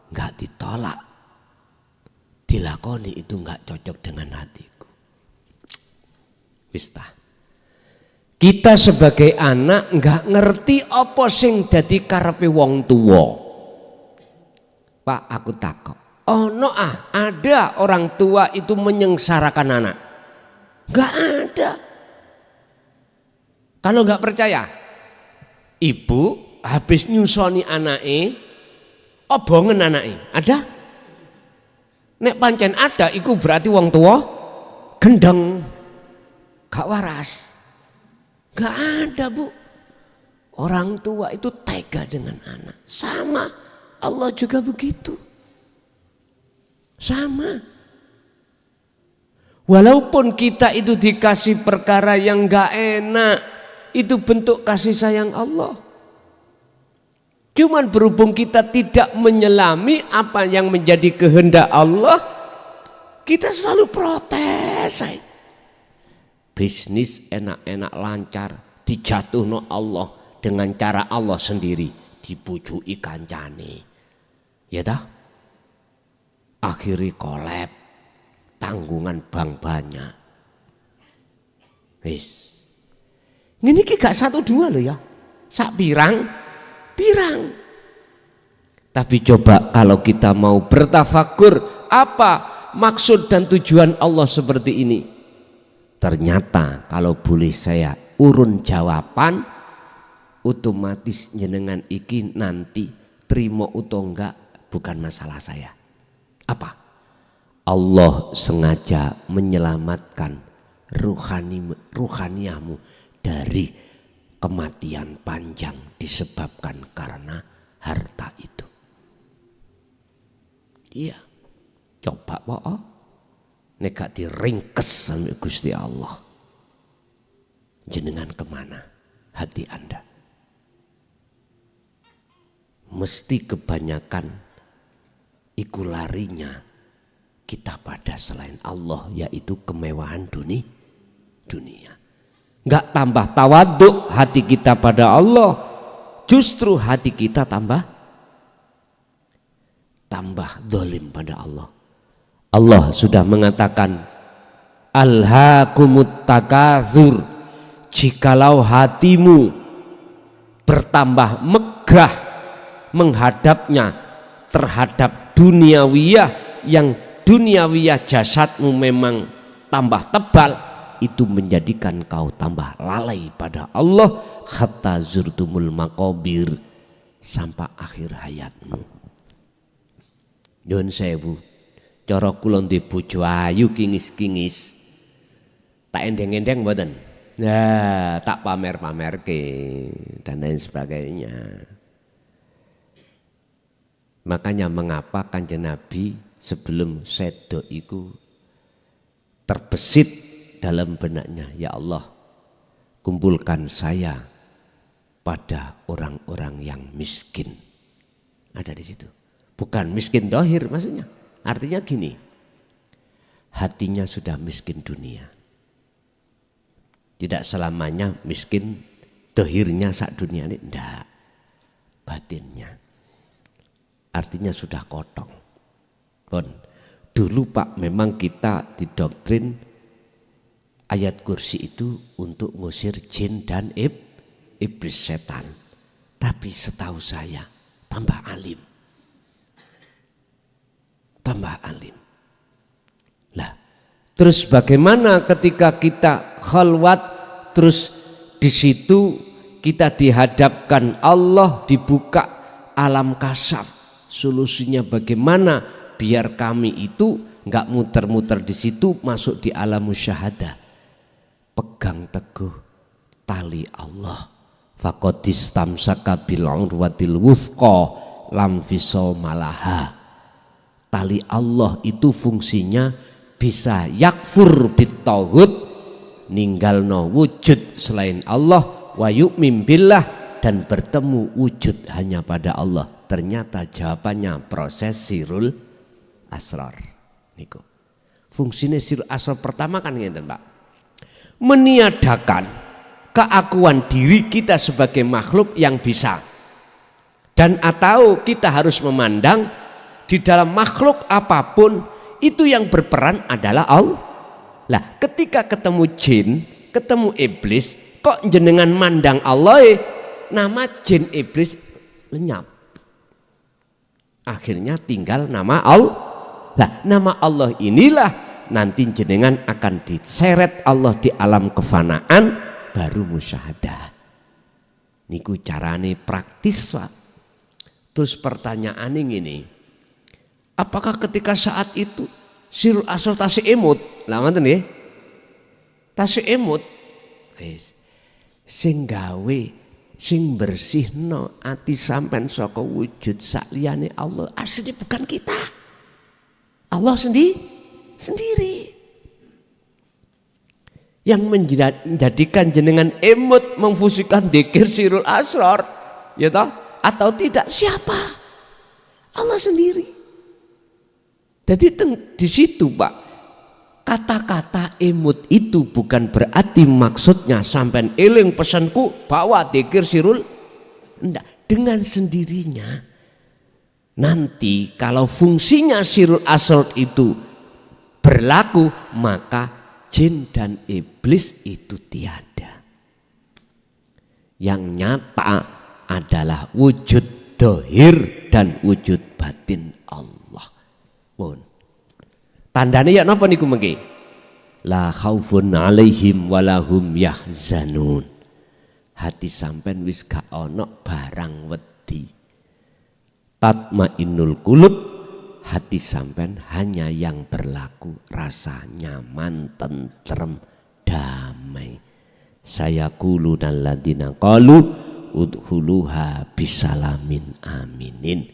nggak ditolak. Dilakoni itu nggak cocok dengan hatiku. Wis tah. Kita sebagai anak nggak ngerti apa sing dadi karepe wong tuwa. Pak, aku takok. Ada orang tua itu menyengsarakan anak. Gak ada. Kalau gak percaya, ibu habis nyusoni anake, obongen anake, ada? Nek pancen ada, iku berarti wong tua gendeng, gak waras. Gak ada bu. Orang tua itu tega dengan anak. Sama, Allah juga begitu. Sama. Walaupun kita itu dikasih perkara yang gak enak, itu bentuk kasih sayang Allah. Cuman berhubung kita tidak menyelami apa yang menjadi kehendak Allah, kita selalu protes. Bisnis enak-enak lancar, dijatuhno Allah dengan cara Allah sendiri, dibujuki kancane. Ya dah? Akhiri kolab. Tanggungan bank banyak. Wis. Ini gak 1 2 loh ya. Sak pirang. Tapi coba kalau kita mau bertafakur apa maksud dan tujuan Allah seperti ini. Ternyata kalau boleh saya urun jawaban, otomatis jenengan iki nanti terima atau enggak bukan masalah saya. Apa? Allah sengaja menyelamatkan ruhaniahmu dari kematian panjang disebabkan karena harta itu. Iya, coba po, nek gak diringkes sama Gusti Allah, jenengan kemana hati Anda? Mesti kebanyakan iku larinya kita pada selain Allah, yaitu kemewahan dunia. Enggak tambah tawaduk hati kita pada Allah, justru hati kita tambah zalim pada Allah. Allah sudah mengatakan, alhaakumut takatsur, jikalau hatimu bertambah megah menghadapnya terhadap duniawiyah, yang duniawiyah jasadmu memang tambah tebal, itu menjadikan kau tambah lalai pada Allah, hatta zurtumul maqabir, sampai akhir hayatmu. Nyuwun sewu, cara kula ndek bojo ayu kingis-kingis, tak endeng-endeng mboten. Nah, tak pamer-pamerke dan lain sebagainya. Makanya mengapa Kanjeng Nabi sebelum sedo iku terbesit dalam benaknya, ya Allah, kumpulkan saya pada orang-orang yang miskin. Ada di situ. Bukan miskin dohir maksudnya. Artinya gini, hatinya sudah miskin dunia. Tidak selamanya miskin dohirnya sak dunia ini, enggak. Batinnya. Artinya sudah kotong. Dulu Pak, memang kita didoktrin ayat kursi itu untuk ngusir jin dan iblis setan. Tapi setahu saya tambah alim. Lah, terus bagaimana ketika kita khalwat, terus di situ kita dihadapkan Allah, dibuka alam kasaf. Solusinya bagaimana biar kami itu enggak muter-muter di situ, masuk di alam musyahadah. Pegang teguh tali Allah. Faqadis tamsaka bil urwatil wuthqa lam fisama laha. Tali Allah itu fungsinya bisa yakfur bitaghut, ninggalno wujud selain Allah, wa yu'min billah, dan bertemu wujud hanya pada Allah. Ternyata jawabannya proses sirul asrar. Niku. Fungsinya sirul asrar pertama kan ngeten, Pak. Meniadakan keakuan diri kita sebagai makhluk yang bisa. Dan atau kita harus memandang di dalam makhluk apapun itu yang berperan adalah Allah. Lah, ketika ketemu jin, ketemu iblis, kok jenengan mandang Allah, nama jin iblis lenyap. Akhirnya tinggal nama Allah. Lah, nama Allah inilah nanti jenengan akan diseret Allah di alam kefanaan, baru musyahadah. Niku carane praktis, Pak. Terus pertanyaan ini, apakah ketika saat itu sirul asrar tasih emut? Lah ngoten nggih. Tasih emut. Wis. Sing gawe, sing bersihno ati sampean saka wujud sakliyane Allah, asli bukan kita. Allah sendiri. Yang menjadikan jenengan emut memfusikan dzikir sirul asrar, ya toh? Atau tidak, siapa? Allah sendiri. Jadi di situ, Pak, kata-kata emut itu bukan berarti maksudnya sampean eling pesanku bawa dzikir sirul, enggak, dengan sendirinya. Nanti kalau fungsinya sirul asrar itu berlaku, maka jin dan iblis itu tiada. Yang nyata adalah wujud dohir dan wujud batin Allah. Pun tandane ya napa niku mengki? La khaufun alaihim walahum yahzanun. Hati sampean wis gak ana barang wedi. Tatmainnul qulub, hati sampean hanya yang berlaku rasa nyaman, tentrem, damai. Saya qulu alladzina qalu udkhuluha bisalamin aminin.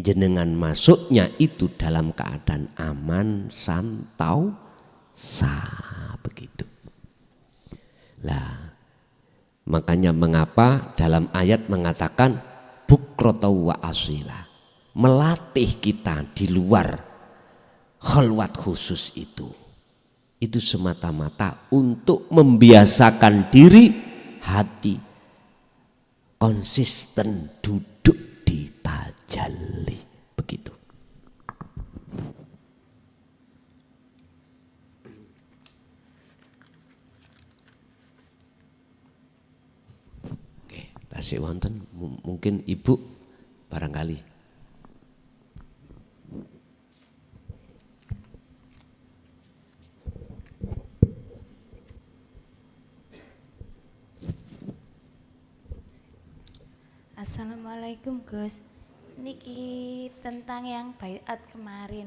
Jenengan masuknya itu dalam keadaan aman, santau, begitu. Lah, makanya mengapa dalam ayat mengatakan bukrata wa asila. melatih kita di luar khalwat khusus itu semata-mata untuk membiasakan diri hati konsisten duduk di tajalli, begitu. Oke, tasih wonten mungkin Ibu barangkali. Assalamualaikum Gus. Niki tentang yang baiat kemarin.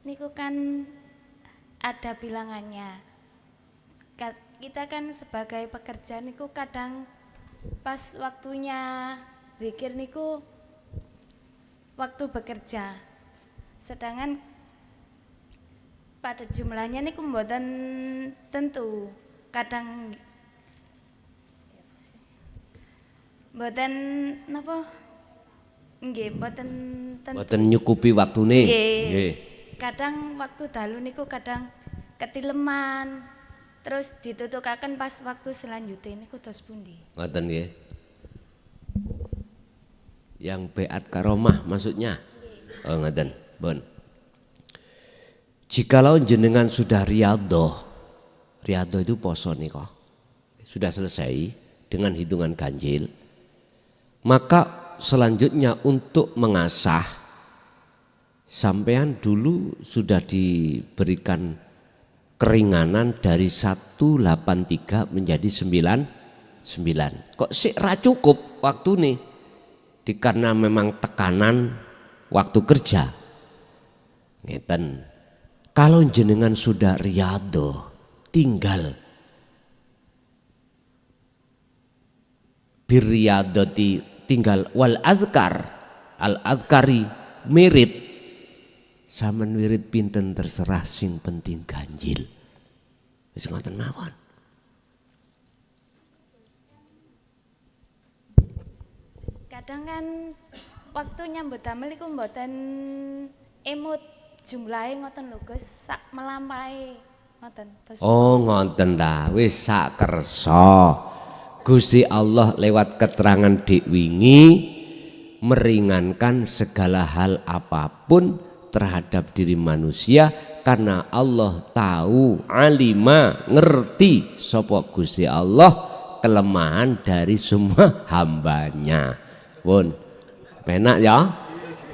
Niku kan ada bilangannya. Kita kan sebagai pekerja niku kadang pas waktunya zikir niku waktu bekerja. Sedangkan pada jumlahnya niku mboten tentu. Kadang mboten napa? Nggih, mboten tentu. Mboten nyukupi waktune. Nggih. Kadang waktu dalu niku kadang ketileman. Terus ditutukaken pas waktu selanjutnya niku dos pundi? Ngoten nggih. Yang beat karomah maksudnya. Oh ngoten, bon. Jikalau jenengan sudah riyadhah itu poso nika. Sudah selesai dengan hitungan ganjil. Maka selanjutnya untuk mengasah, sampean dulu sudah diberikan keringanan dari 183 menjadi 99. Kok sik ra cukup waktu nih? Karena memang tekanan waktu kerja. Ngeten. Kalau jenengan sudah riyadhah, tinggal birriyadati, tinggal wal azkar, al azkari mirit, saman wirid pinten terserah, sing penting ganjil. Wis ngoten mawon. Kadang kan waktu nyambut damel iku mboten emut jumlahe ngoten lho Gus, sak melampahi ngoten. Oh ngoten ta, wis sak kersa. Gusti Allah lewat keterangan dik wingi meringankan segala hal apapun terhadap diri manusia, karena Allah tahu, alima, ngerti sapa Gusti Allah kelemahan dari semua hambanya. Pun penak ya?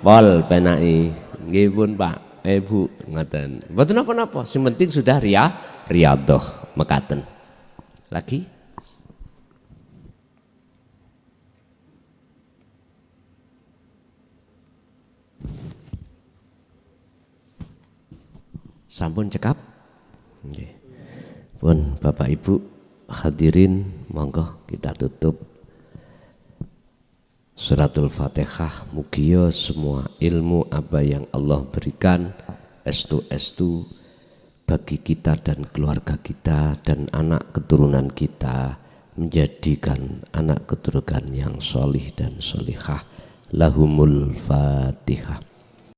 Pol penaki. Nggih pun Pak, Bu, ngoten. Mboten napa-napa, sing penting sudah riyadhah mekaten. Lagi? Sampun cekap? Nggih. Pun Bapak Ibu hadirin, monggo kita tutup suratul Fatihah. Mugia semua ilmu apa yang Allah berikan estu bagi kita dan keluarga kita dan anak keturunan kita, menjadikan anak keturunan yang solih dan solihah. Lahumul Fatihah.